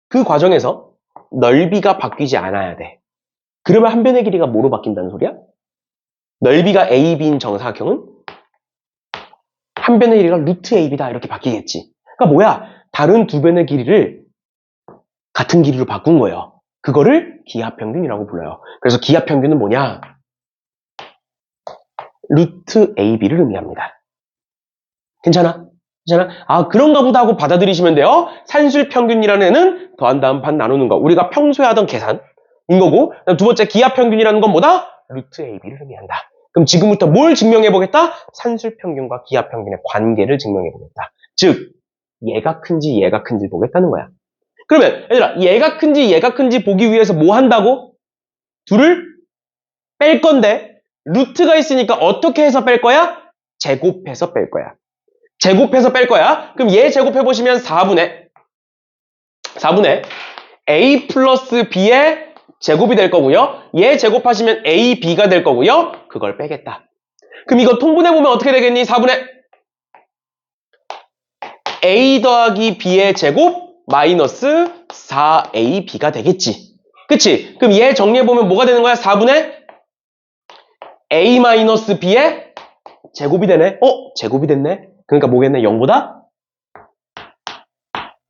그 과정에서 넓이가 바뀌지 않아야 돼. 그러면 한 변의 길이가 뭐로 바뀐다는 소리야? 넓이가 AB인 정사각형은 한 변의 길이가 루트 AB다 이렇게 바뀌겠지. 그러니까 뭐야? 다른 두 변의 길이를 같은 길이로 바꾼 거예요. 그거를 기하평균이라고 불러요. 그래서 기하평균은 뭐냐? 루트 AB를 의미합니다. 괜찮아? 괜찮아? 아, 그런가 보다 하고 받아들이시면 돼요. 산술평균이라는 애는 더한 다음 반 나누는 거. 우리가 평소에 하던 계산인 거고, 두 번째 기하평균이라는 건 뭐다? 루트 AB를 의미한다. 그럼 지금부터 뭘 증명해보겠다? 산술평균과 기하평균의 관계를 증명해보겠다. 즉, 얘가 큰지 얘가 큰지 보겠다는 거야. 그러면 얘들아, 얘가 큰지 보기 위해서 뭐 한다고? 둘을 뺄 건데 루트가 있으니까 어떻게 해서 뺄 거야? 제곱해서 뺄 거야. 제곱해서 뺄 거야. 그럼 얘 제곱해보시면 4분의 A 플러스 B의 제곱이 될 거고요. 얘 제곱하시면 A, B가 될 거고요. 그걸 빼겠다. 그럼 이거 통분해보면 어떻게 되겠니? 4분의 A 더하기 B의 제곱 마이너스 4AB가 되겠지. 그치? 그럼 얘 정리해보면 뭐가 되는 거야? 4분의 A 마이너스 B의 제곱이 되네? 제곱이 됐네? 그러니까 뭐겠네? 0보다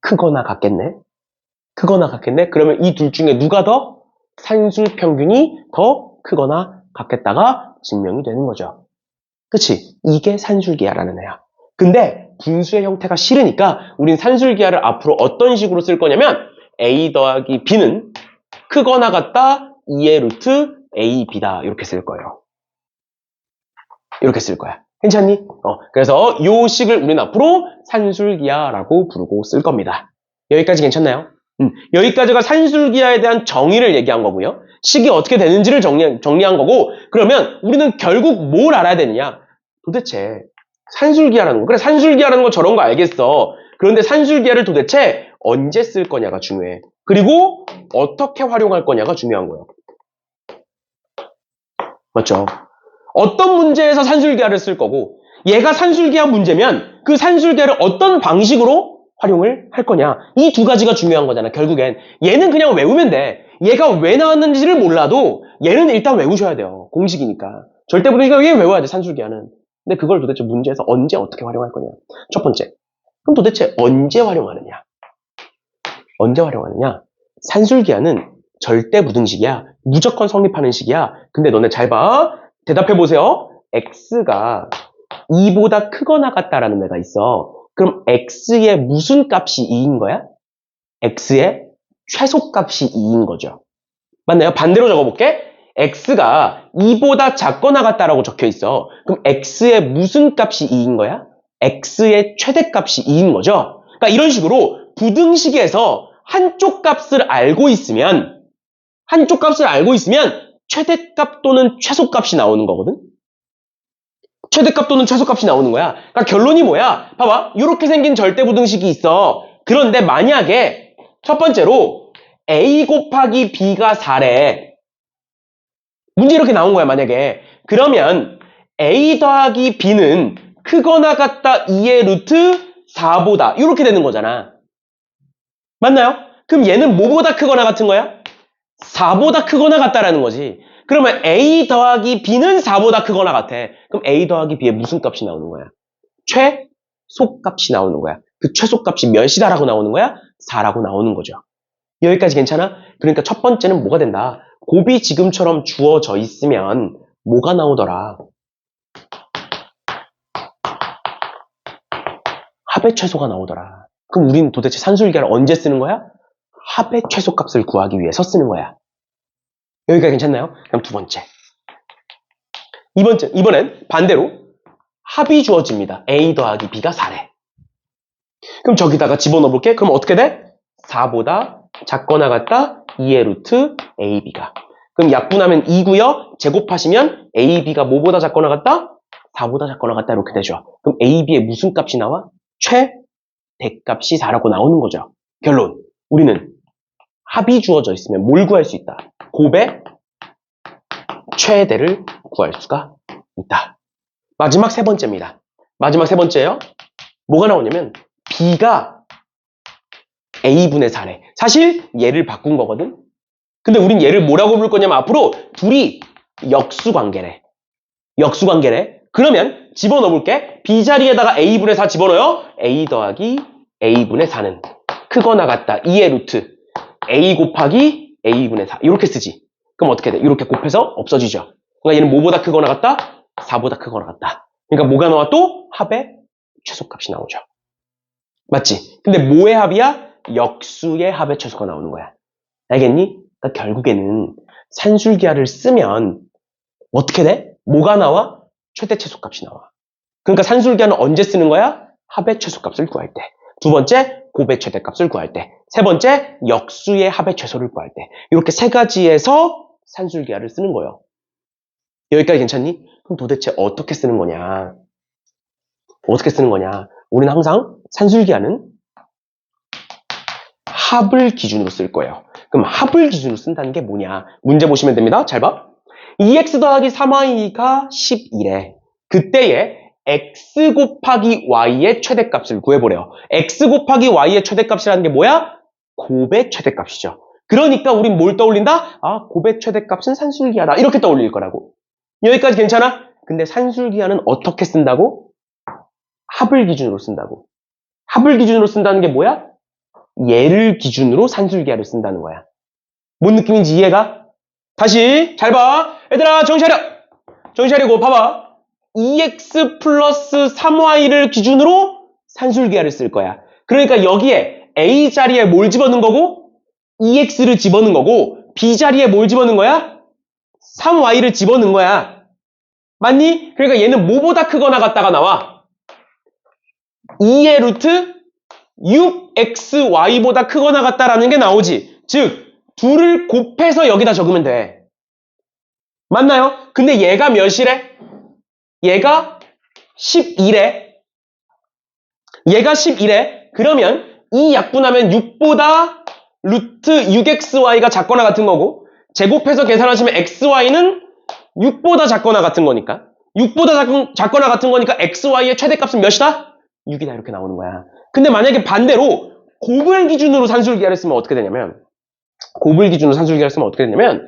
크거나 같겠네? 크거나 같겠네? 그러면 이 둘 중에 누가 더 산술평균이 더 크거나 같겠다가 증명이 되는 거죠. 그치? 이게 산술기하라는 애야. 근데 분수의 형태가 싫으니까 우린 산술기하를 앞으로 어떤 식으로 쓸 거냐면 A 더하기 B는 크거나 같다 2의 루트 AB다 이렇게 쓸 거예요. 이렇게 쓸 거야. 괜찮니? 그래서 이 식을 우리는 앞으로 산술기하라고 부르고 쓸 겁니다. 여기까지 괜찮나요? 여기까지가 산술기하에 대한 정의를 얘기한 거고요. 식이 어떻게 되는지를 정리한 거고, 그러면 우리는 결국 뭘 알아야 되느냐? 도대체 산술기하라는 거. 그래, 산술기하라는 거 저런 거 알겠어. 그런데 산술기하를 도대체 언제 쓸 거냐가 중요해. 그리고 어떻게 활용할 거냐가 중요한 거예요. 맞죠? 어떤 문제에서 산술기하를 쓸 거고, 얘가 산술기하 문제면 그 산술기하를 어떤 방식으로 활용을 할 거냐. 이 두 가지가 중요한 거잖아, 결국엔. 얘는 그냥 외우면 돼. 얘가 왜 나왔는지를 몰라도 얘는 일단 외우셔야 돼요. 공식이니까. 절대 부등식은 얘 외워야 돼, 산술기하는. 근데 그걸 도대체 문제에서 언제 어떻게 활용할 거냐. 첫 번째. 그럼 도대체 언제 활용하느냐? 언제 활용하느냐? 산술기하는 절대 부등식이야. 무조건 성립하는 식이야. 근데 너네 잘 봐. 대답해보세요. x가 2보다 크거나 같다라는 애가 있어. 그럼 x의 무슨 값이 2인 거야? x의 최소값이 2인 거죠. 맞나요? 반대로 적어볼게. x가 2보다 작거나 같다라고 적혀 있어. 그럼 x의 무슨 값이 2인 거야? x의 최대값이 2인 거죠. 그러니까 이런 식으로 부등식에서 한쪽 값을 알고 있으면 최대값 또는 최소값이 나오는 거거든. 최대값 또는 최소값이 나오는 거야. 그러니까 결론이 뭐야? 봐봐. 이렇게 생긴 절대부등식이 있어. 그런데 만약에 첫 번째로 A 곱하기 B가 4래. 문제 이렇게 나온 거야, 만약에. 그러면 A 더하기 B는 크거나 같다 2의 루트 4보다 이렇게 되는 거잖아. 맞나요? 그럼 얘는 뭐보다 크거나 같은 거야? 4보다 크거나 같다라는 거지. 그러면 A 더하기 B는 4보다 크거나 같아. 그럼 A 더하기 B의 무슨 값이 나오는 거야? 최소값이 나오는 거야. 그 최소값이 몇이다라고 나오는 거야? 4라고 나오는 거죠. 여기까지 괜찮아? 그러니까 첫 번째는 뭐가 된다? 곱이 지금처럼 주어져 있으면 뭐가 나오더라? 합의 최소가 나오더라. 그럼 우린 도대체 산술기하를 언제 쓰는 거야? 합의 최소값을 구하기 위해서 쓰는 거야. 여기까지 괜찮나요? 그럼 두 번째. 이번엔 반대로 합이 주어집니다. A 더하기 B가 4래. 그럼 저기다가 집어넣어 볼게. 그럼 어떻게 돼? 4보다 작거나 같다 2의 루트 AB가. 그럼 약분하면 2고요. 제곱하시면 AB가 뭐보다 작거나 같다? 4보다 작거나 같다 이렇게 되죠. 그럼 AB의 무슨 값이 나와? 최대값이 4라고 나오는 거죠. 결론. 우리는 합이 주어져 있으면 뭘 구할 수 있다? 곱의 최대를 구할 수가 있다. 마지막 세 번째입니다. 마지막 세 번째예요. 뭐가 나오냐면 B가 A분의 4래. 사실 얘를 바꾼 거거든. 근데 우린 얘를 뭐라고 부를 거냐면 앞으로 둘이 역수관계래. 역수관계래. 그러면 집어넣어 볼게. B 자리에다가 A분의 4 집어넣어요. A 더하기 A분의 4는 크거나 같다 2의 루트 A 곱하기 A분의 4 이렇게 쓰지. 그럼 어떻게 돼? 이렇게 곱해서 없어지죠. 그러니까 얘는 뭐보다 크거나 같다? 4보다 크거나 같다. 그러니까 뭐가 나와? 또 합의 최소값이 나오죠. 맞지? 근데 뭐의 합이야? 역수의 합의 최소가 나오는 거야. 알겠니? 그러니까 결국에는 산술기하를 쓰면 어떻게 돼? 뭐가 나와? 최대 최소값이 나와. 그러니까 산술기하는 언제 쓰는 거야? 합의 최소값을 구할 때. 두 번째, 곱의 최대값을 구할 때. 세 번째, 역수의 합의 최소를 구할 때. 이렇게 세 가지에서 산술기하를 쓰는 거예요. 여기까지 괜찮니? 그럼 도대체 어떻게 쓰는 거냐? 어떻게 쓰는 거냐? 우리는 항상 산술기하는 합을 기준으로 쓸 거예요. 그럼 합을 기준으로 쓴다는 게 뭐냐? 문제 보시면 됩니다. 잘 봐. 2x 더하기 3y가 11에 그때에 x 곱하기 y의 최대값을 구해보래요. x 곱하기 y의 최대값이라는 게 뭐야? 곱의 최대값이죠. 그러니까 우린 뭘 떠올린다? 아, 곱의 최대값은 산술기하다. 이렇게 떠올릴 거라고. 여기까지 괜찮아? 근데 산술기하는 어떻게 쓴다고? 합을 기준으로 쓴다고. 합을 기준으로 쓴다는 게 뭐야? 얘를 기준으로 산술기하를 쓴다는 거야. 뭔 느낌인지 이해가? 다시 잘 봐. 얘들아 정신 차려. 정신 차리고 봐봐. 2x 플러스 3y를 기준으로 산술기하를 쓸 거야. 그러니까 여기에 a 자리에 뭘 집어넣은 거고 2x를 집어넣은 거고 b 자리에 뭘 집어넣은 거야? 3y를 집어넣은 거야. 맞니? 그러니까 얘는 뭐보다 크거나 같다가 나와? 2의 루트 6xy보다 크거나 같다라는 게 나오지. 즉 둘을 곱해서 여기다 적으면 돼. 맞나요? 근데 얘가 몇이래? 얘가 11에 얘가 11에 그러면 이 약분하면 6보다 루트 6xy가 작거나 같은 거고 제곱해서 계산하시면 xy는 6보다 작거나 같은 거니까 6보다 작거나 같은 거니까 xy의 최대값은 몇이다? 6이다 이렇게 나오는 거야. 근데 만약에 반대로 곱을 기준으로 산술기하를 쓰면 어떻게 되냐면 곱을 기준으로 산술기하를 쓰면 어떻게 되냐면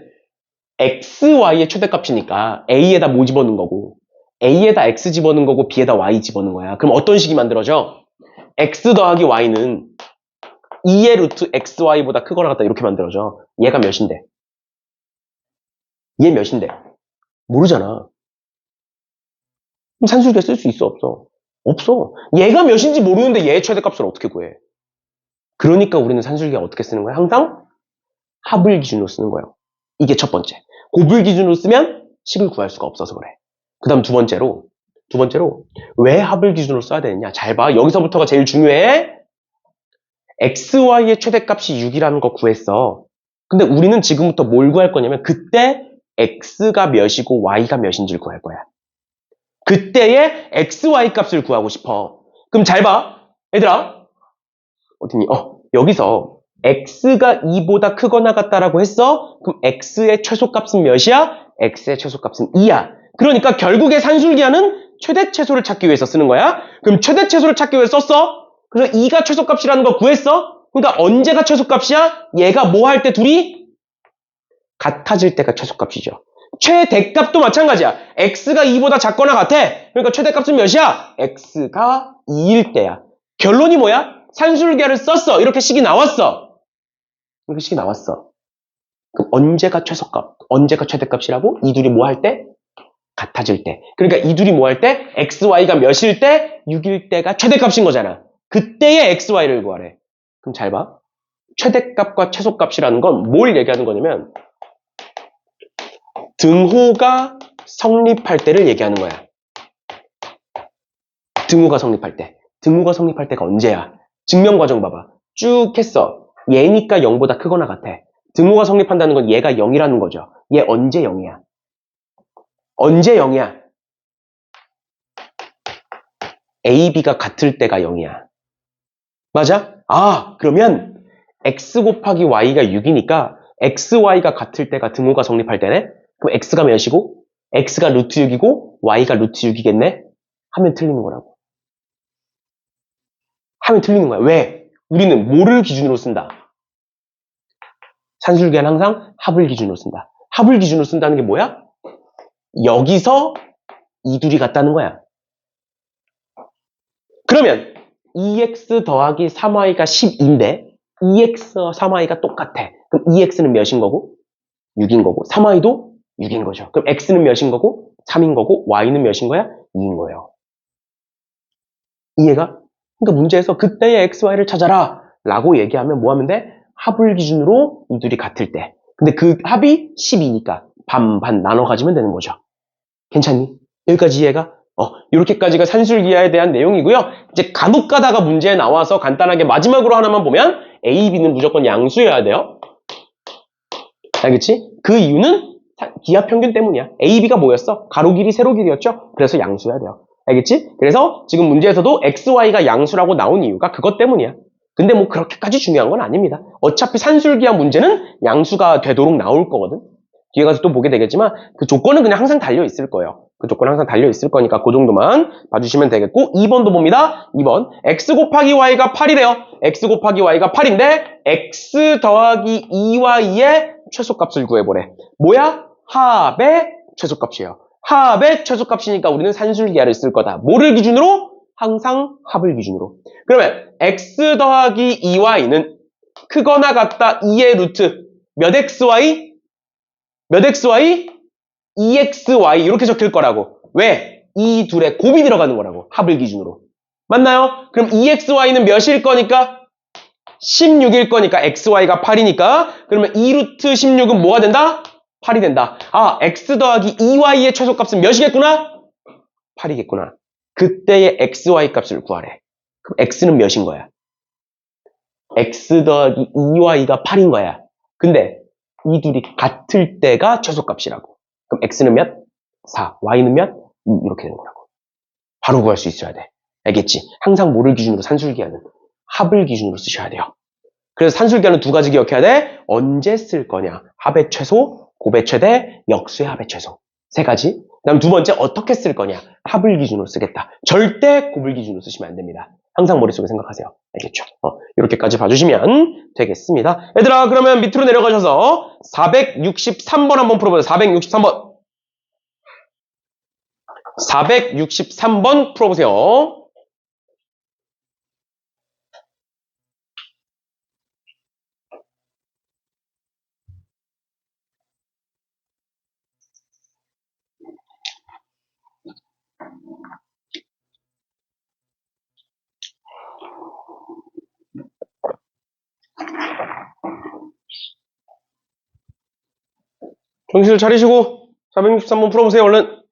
xy의 최대값이니까 a에다 뭐 집어넣은 거고 a에다 x 집어넣은 거고 b에다 y 집어넣은 거야. 그럼 어떤 식이 만들어져? x 더하기 y는 2의 루트 xy보다 크거나 같다 이렇게 만들어져. 얘가 몇인데? 얘 몇인데? 모르잖아. 그럼 산술기하 쓸 수 있어 없어? 없어. 얘가 몇인지 모르는데 얘의 최대값을 어떻게 구해? 그러니까 우리는 산술기하 어떻게 쓰는 거야? 항상 합을 기준으로 쓰는 거예요. 이게 첫 번째. 곱을 기준으로 쓰면 식을 구할 수가 없어서 그래. 그 다음 두 번째로 왜 합을 기준으로 써야 되느냐? 잘 봐. 여기서부터가 제일 중요해. xy의 최대값이 6이라는 거 구했어. 근데 우리는 지금부터 뭘 구할 거냐면 그때 x가 몇이고 y가 몇인지를 구할 거야. 그때의 xy 값을 구하고 싶어. 그럼 잘 봐. 얘들아. 어디니? 여기서 x가 2보다 크거나 같다라고 했어? 그럼 x의 최소값은 몇이야? x의 최소값은 2야. 그러니까 결국에 산술기하는 최대 최소를 찾기 위해서 쓰는 거야. 그럼 최대 최소를 찾기 위해서 썼어? 그래서 2가 최소값이라는 거 구했어? 그러니까 언제가 최소값이야? 얘가 뭐 할 때 둘이? 같아질 때가 최소값이죠. 최대값도 마찬가지야. x가 2보다 작거나 같아. 그러니까 최대값은 몇이야? x가 2일 때야. 결론이 뭐야? 산술기하를 썼어. 이렇게 식이 나왔어. 이렇게 식이 나왔어. 그럼 언제가 최소값? 언제가 최대값이라고? 이 둘이 뭐 할 때? 같아질 때. 그러니까 이 둘이 뭐 할 때? xy가 몇일 때? 6일 때가 최대값인 거잖아. 그때의 xy를 구하래. 그럼 잘 봐. 최대값과 최소값이라는 건 뭘 얘기하는 거냐면 등호가 성립할 때를 얘기하는 거야. 등호가 성립할 때. 등호가 성립할 때가 언제야? 증명 과정 봐봐. 쭉 했어. 얘니까 0보다 크거나 같아. 등호가 성립한다는 건 얘가 0이라는 거죠. 얘 언제 0이야? 언제 0이야? A, B가 같을 때가 0이야. 맞아? 아, 그러면 x 곱하기 y가 6이니까 x, y가 같을 때가 등호가 성립할 때네? 그럼 x가 몇이고? x가 루트 6이고 y가 루트 6이겠네? 하면 틀리는 거라고. 하면 틀리는 거야. 왜? 우리는 뭐를 기준으로 쓴다? 산술계는 항상 합을 기준으로 쓴다. 합을 기준으로 쓴다는 게 뭐야? 여기서 이 둘이 같다는 거야. 그러면 2x 더하기 3y가 12인데 2x와 3y가 똑같아. 그럼 2x는 몇인 거고? 6인 거고 3y도 6인 거죠. 그럼 x는 몇인 거고? 3인 거고 y는 몇인 거야? 2인 거예요. 이해가? 그러니까 문제에서 그때의 x, y를 찾아라 라고 얘기하면 뭐 하면 돼? 합을 기준으로 이 둘이 같을 때. 근데 그 합이 12니까 반반 나눠 가지면 되는 거죠. 괜찮니? 여기까지 이해가? 이렇게까지가 산술기하에 대한 내용이고요. 이제 간혹 가다가 문제에 나와서 간단하게 마지막으로 하나만 보면 A, B는 무조건 양수여야 돼요. 알겠지? 그 이유는 기하 평균 때문이야. A, B가 뭐였어? 가로 길이, 세로 길이였죠? 그래서 양수여야 돼요. 알겠지? 그래서 지금 문제에서도 X, Y가 양수라고 나온 이유가 그것 때문이야. 근데 뭐 그렇게까지 중요한 건 아닙니다. 어차피 산술기하 문제는 양수가 되도록 나올 거거든. 뒤에 가서 또 보게 되겠지만 그 조건은 그냥 항상 달려 있을 거예요. 그 조건은 항상 달려 있을 거니까 그 정도만 봐주시면 되겠고 2번도 봅니다. 2번 x 곱하기 y가 8이래요. x 곱하기 y가 8인데 x 더하기 2y의 최소값을 구해보래. 뭐야? 합의 최소값이에요. 합의 최소값이니까 우리는 산술기하를 쓸 거다. 뭐를 기준으로? 항상 합을 기준으로. 그러면 x 더하기 2y는 크거나 같다 2의 루트 몇 xy? 몇 xy? 2xy 이렇게 적힐 거라고. 왜? 이 둘의 곱이 들어가는 거라고. 합을 기준으로. 맞나요? 그럼 2xy는 몇일 거니까? 16일 거니까 xy가 8이니까 그러면 2루트 16은 뭐가 된다? 8이 된다. 아, x 더하기 2y의 최소값은 몇이겠구나? 8이겠구나. 그때의 xy 값을 구하래. 그럼 x는 몇인 거야? x 더하기 2y가 8인 거야. 근데 이 둘이 같을 때가 최소값이라고. 그럼 x는 몇? 4. y는 몇? 2. 이렇게 되는 거라고. 바로 구할 수 있어야 돼. 알겠지? 항상 뭐를 기준으로 산술기하는 합을 기준으로 쓰셔야 돼요. 그래서 산술기하는 두 가지 기억해야 돼. 언제 쓸 거냐? 합의 최소, 곱의 최대, 역수의 합의 최소. 세 가지. 그다음 두 번째 어떻게 쓸 거냐? 합을 기준으로 쓰겠다. 절대 곱을 기준으로 쓰시면 안 됩니다. 항상 머릿속에 생각하세요. 알겠죠? 이렇게까지 봐주시면 되겠습니다. 얘들아 그러면 밑으로 내려가셔서 463번 한번 풀어보세요. 463번. 463번 풀어보세요. 정신을 차리시고 463번 풀어보세요. 얼른.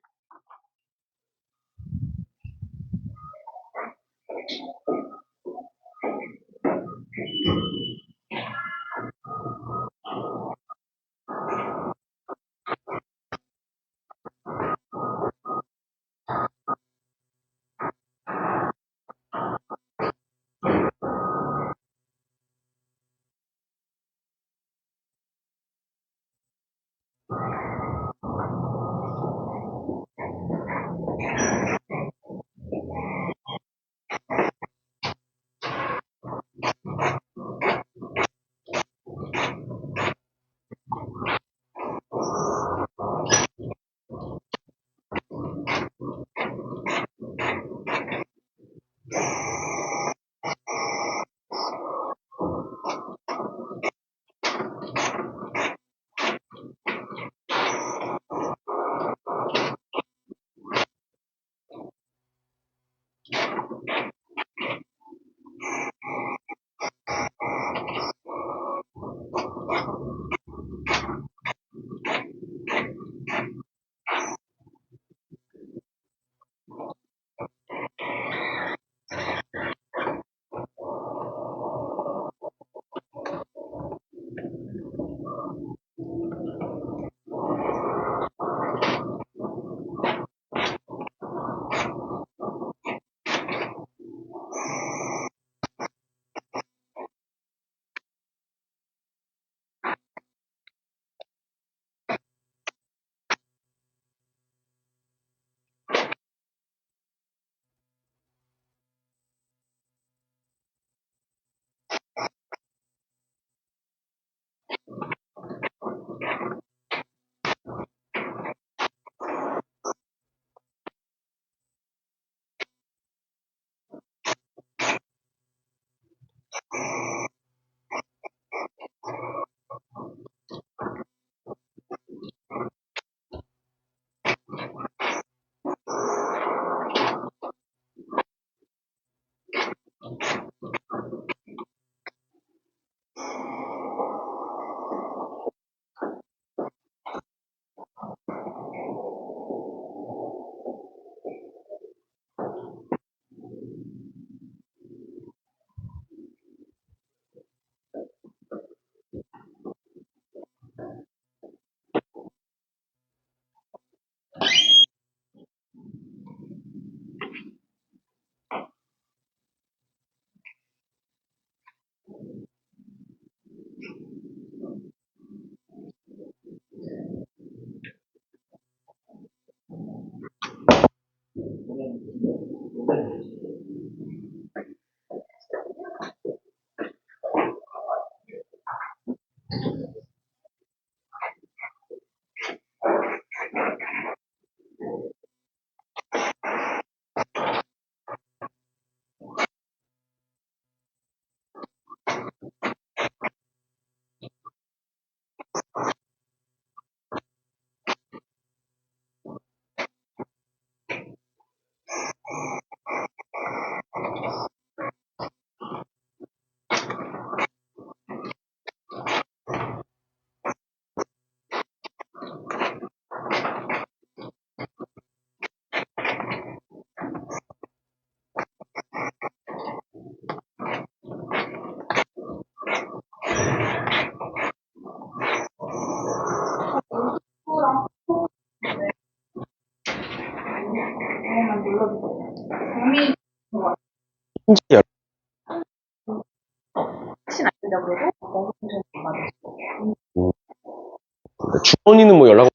주원이는 뭐 연락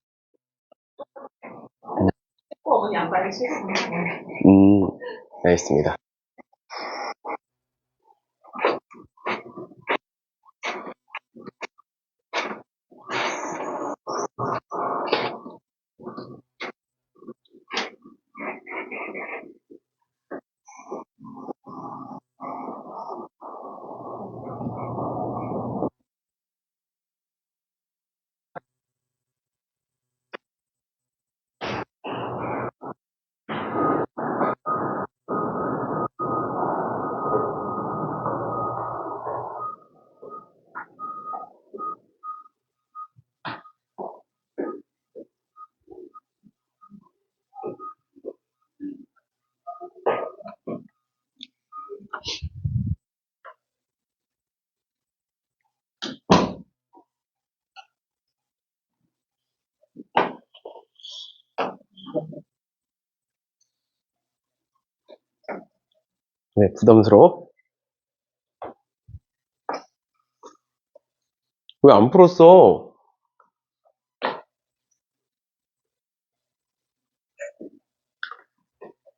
알겠습니다. 네, 부담스러워. 왜 안 풀었어?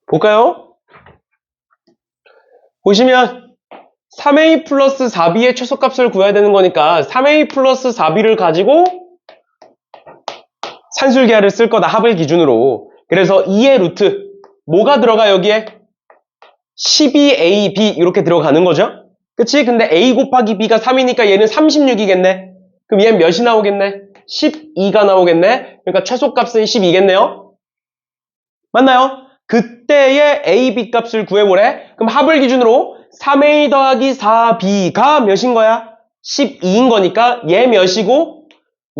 볼까요? 보시면 3a 플러스 4b의 최소값을 구해야 되는 거니까 3a 플러스 4b를 가지고 산술기하를 쓸 거다, 합을 기준으로. 그래서 2의 루트 뭐가 들어가 여기에? 12ab 이렇게 들어가는 거죠. 그치? 근데 a 곱하기 b가 3이니까 얘는 36이겠네. 그럼 얘는 몇이 나오겠네? 12가 나오겠네. 그러니까 최소값은 12겠네요. 맞나요? 그때의 a, b 값을 구해보래. 그럼 합을 기준으로 3a 더하기 4b가 몇인 거야? 12인 거니까 얘 몇이고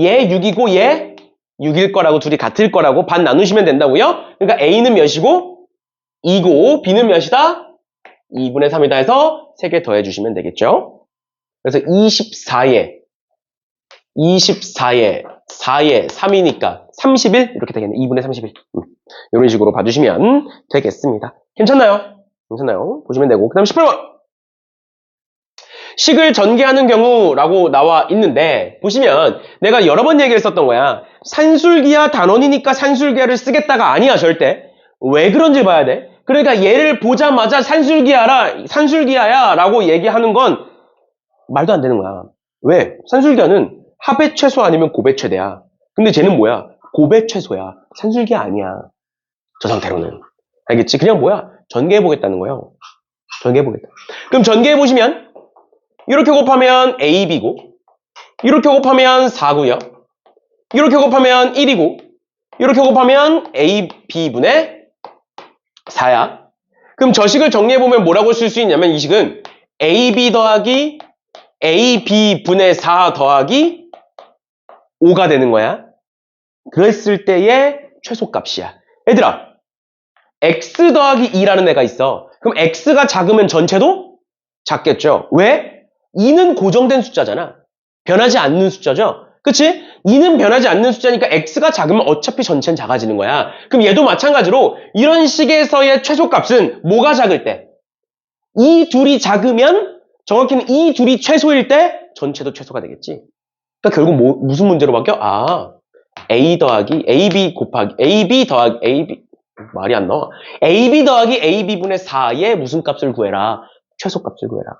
얘 6이고 얘 6일 거라고, 둘이 같을 거라고 반 나누시면 된다고요. 그러니까 a는 몇이고 2고 b는 몇이다? 2분의 3이다 해서 3개 더해주시면 되겠죠. 그래서 24에 4에 3이니까 31 이렇게 되겠네. 2분의 31 이런 식으로 봐주시면 되겠습니다. 괜찮나요? 괜찮나요? 보시면 되고. 그 다음 18번 식을 전개하는 경우라고 나와 있는데, 보시면 내가 여러 번 얘기했었던 거야. 산술기하 단원이니까 산술기하를 쓰겠다가 아니야, 절대. 왜 그런지 봐야 돼. 그러니까 얘를 보자마자 산술기하야 라고 얘기하는 건 말도 안 되는 거야. 왜? 산술기하는 합의 최소 아니면 곱의 최대야. 근데 쟤는 뭐야? 곱의 최소야. 산술기하 아니야. 저 상태로는. 알겠지? 그냥 뭐야? 전개해보겠다는 거예요. 전개해보겠다. 그럼 전개해보시면 이렇게 곱하면 AB고, 이렇게 곱하면 4고요. 이렇게 곱하면 1이고, 이렇게 곱하면 AB분의 4야. 그럼 저 식을 정리해보면 뭐라고 쓸 수 있냐면, 이 식은 AB 더하기 AB분의 4 더하기 5가 되는 거야. 그랬을 때의 최소값이야. 얘들아, X 더하기 2라는 애가 있어. 그럼 X가 작으면 전체도 작겠죠. 왜? 2는 고정된 숫자잖아. 변하지 않는 숫자죠. 그치? 2는 변하지 않는 숫자니까 X가 작으면 어차피 전체는 작아지는 거야. 그럼 얘도 마찬가지로 이런 식에서의 최소값은 뭐가 작을 때? 이 둘이 작으면, 정확히는 이 둘이 최소일 때 전체도 최소가 되겠지. 그러니까 결국 무슨 문제로 바뀌어? A 더하기 AB 곱하기 AB 더하기 AB 말이 안 나와. AB 더하기 AB분의 4의 무슨 값을 구해라? 최소값을 구해라.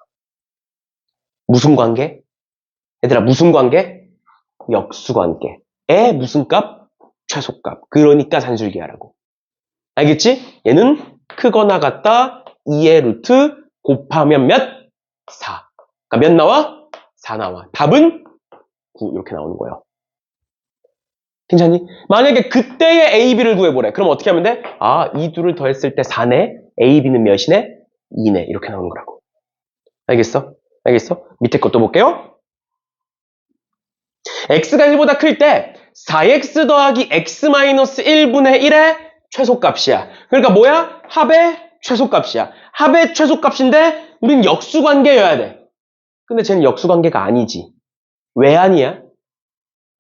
무슨 관계? 얘들아, 무슨 관계? 역수관계의 무슨 값? 최소값. 그러니까 산술기하라고. 알겠지? 얘는 크거나 같다 2의 루트 곱하면 몇? 4. 그러니까 몇 나와? 4 나와. 답은 9 이렇게 나오는 거예요. 괜찮니? 만약에 그때의 AB를 구해보래. 그럼 어떻게 하면 돼? 아, 이 둘을 더했을 때 4네. AB는 몇이네? 2네. 이렇게 나오는 거라고. 알겠어? 알겠어? 밑에 것도 볼게요. x가 1보다 클 때 4x 더하기 x-1분의 1의 최소값이야. 그러니까 뭐야? 합의 최소값이야. 합의 최소값인데 우린 역수관계여야 돼. 근데 쟤는 역수관계가 아니지. 왜 아니야?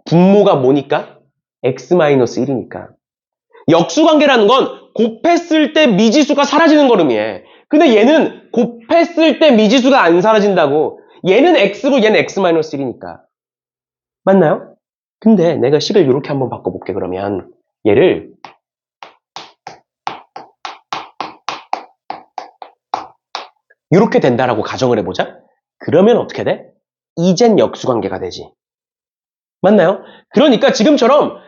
분모가 뭐니까? x-1이니까. 역수관계라는 건 곱했을 때 미지수가 사라지는 걸음이에. 근데 얘는 곱했을 때 미지수가 안 사라진다고. 얘는 x고 얘는 x-1이니까. 맞나요? 근데 내가 식을 이렇게 한번 바꿔볼게. 그러면 얘를 이렇게 된다라고 가정을 해보자. 그러면 어떻게 돼? 이젠 역수관계가 되지. 맞나요? 그러니까 지금처럼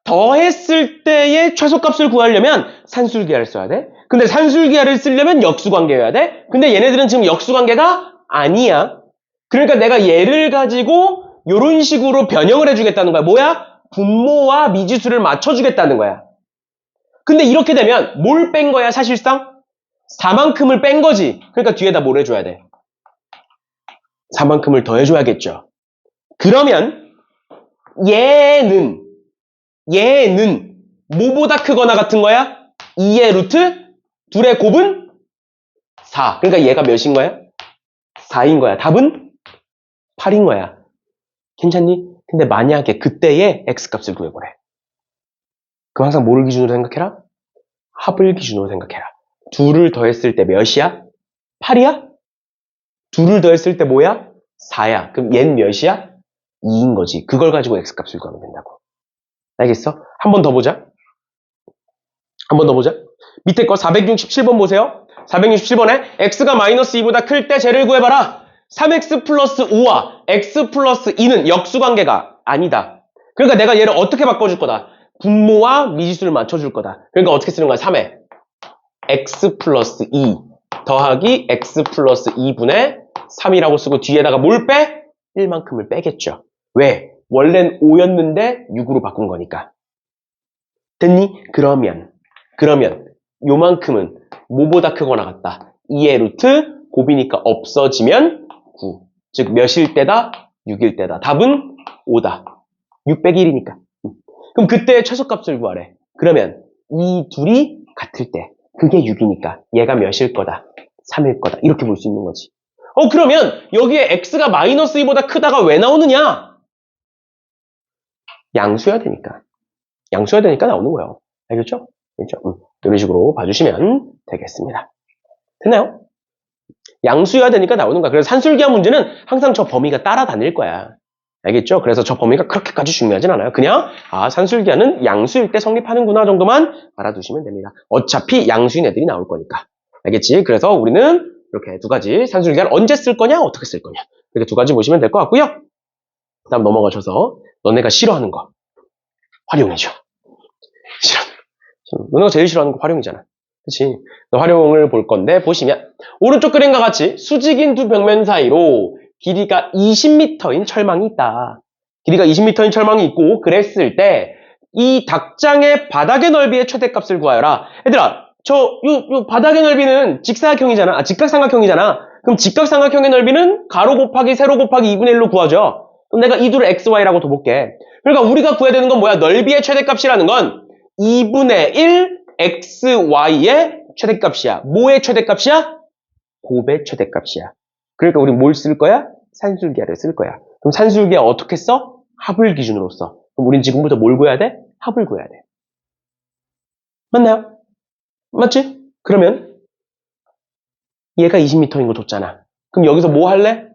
더했을 때의 최소값을 구하려면 산술기하를 써야 돼. 근데 산술기하를 쓰려면 역수관계여야 돼. 근데 얘네들은 지금 역수관계가 아니야. 그러니까 내가 얘를 가지고 이런 식으로 변형을 해주겠다는 거야. 뭐야? 분모와 미지수를 맞춰주겠다는 거야. 근데 이렇게 되면 뭘 뺀 거야 사실상? 4만큼을 뺀 거지. 그러니까 뒤에다 뭘 해줘야 돼? 4만큼을 더해줘야겠죠. 그러면 얘는 뭐보다 크거나 같은 거야? 2의 루트? 둘의 곱은 4. 그러니까 얘가 몇인 거야? 4인 거야. 답은 8인 거야. 괜찮니? 근데 만약에 그때의 x값을 구해보래. 그럼 항상 뭐를 기준으로 생각해라? 합을 기준으로 생각해라. 둘을 더했을 때 몇이야? 8이야? 둘을 더했을 때 뭐야? 4야. 그럼 얘는 몇이야? 2인 거지. 그걸 가지고 x값을 구하면 된다고. 알겠어? 한 번 더 보자. 한 번 더 보자. 밑에 거 467번 보세요. 467번에 x가 마이너스 2보다 클 때 쟤를 구해봐라. 3x 플러스 5와 x 플러스 2는 역수관계가 아니다. 그러니까 내가 얘를 어떻게 바꿔줄 거다? 분모와 미지수를 맞춰줄 거다. 그러니까 어떻게 쓰는 거야? 3에 x 플러스 2 더하기 x 플러스 2분의 3이라고 쓰고 뒤에다가 뭘 빼? 1만큼을 빼겠죠. 왜? 원래는 5였는데 6으로 바꾼 거니까. 됐니? 그러면 요만큼은 뭐보다 크거나 같다. 2의 루트 곱이니까 없어지면 9. 즉 몇일 때다? 6일 때다. 답은 5다. 6 빼기 1이니까. 그럼 그때 최소값을 구하래. 그러면 이 둘이 같을 때 그게 6이니까 얘가 몇일 거다? 3일 거다. 이렇게 볼 수 있는 거지. 그러면 여기에 x가 마이너스 2보다 크다가 왜 나오느냐? 양수여야 되니까. 양수여야 되니까 나오는 거예요. 알겠죠? 알겠죠? 이런 식으로 봐주시면 되겠습니다. 됐나요? 양수여야 되니까 나오는 거야. 그래서 산술기하 문제는 항상 저 범위가 따라다닐 거야. 알겠죠? 그래서 저 범위가 그렇게까지 중요하진 않아요. 그냥 산술기하는 양수일 때 성립하는구나 정도만 알아두시면 됩니다. 어차피 양수인 애들이 나올 거니까. 알겠지? 그래서 우리는 이렇게 두 가지 산술기하를 언제 쓸 거냐, 어떻게 쓸 거냐. 이렇게 두 가지 보시면 될 것 같고요. 그 다음 넘어가셔서 너네가 싫어하는 거 활용해줘. 너네가 제일 싫어하는 거 활용이잖아. 그치? 활용을 볼 건데 보시면 오른쪽 그림과 같이 수직인 두 벽면 사이로 길이가 20m인 철망이 있다. 길이가 20m인 철망이 있고 그랬을 때 이 닭장의 바닥의 넓이의 최대값을 구하여라. 얘들아, 요 바닥의 넓이는 직사각형이잖아. 직각삼각형이잖아. 그럼 직각삼각형의 넓이는 가로 곱하기 세로 곱하기 2분의 1로 구하죠. 그럼 내가 이 둘을 xy라고 둬볼게. 그러니까 우리가 구해야 되는 건 뭐야? 넓이의 최대값이라는 건 2분의 1 xy의 최대값이야. 뭐의 최대값이야? 곱의 최대값이야. 그러니까 우리 뭘 쓸 거야? 산술기하를 쓸 거야. 그럼 산술기하 어떻게 써? 합을 기준으로 써. 그럼 우린 지금부터 뭘 구해야 돼? 합을 구해야 돼. 맞나요? 맞지? 그러면 얘가 20m인 거 줬잖아. 그럼 여기서 뭐 할래?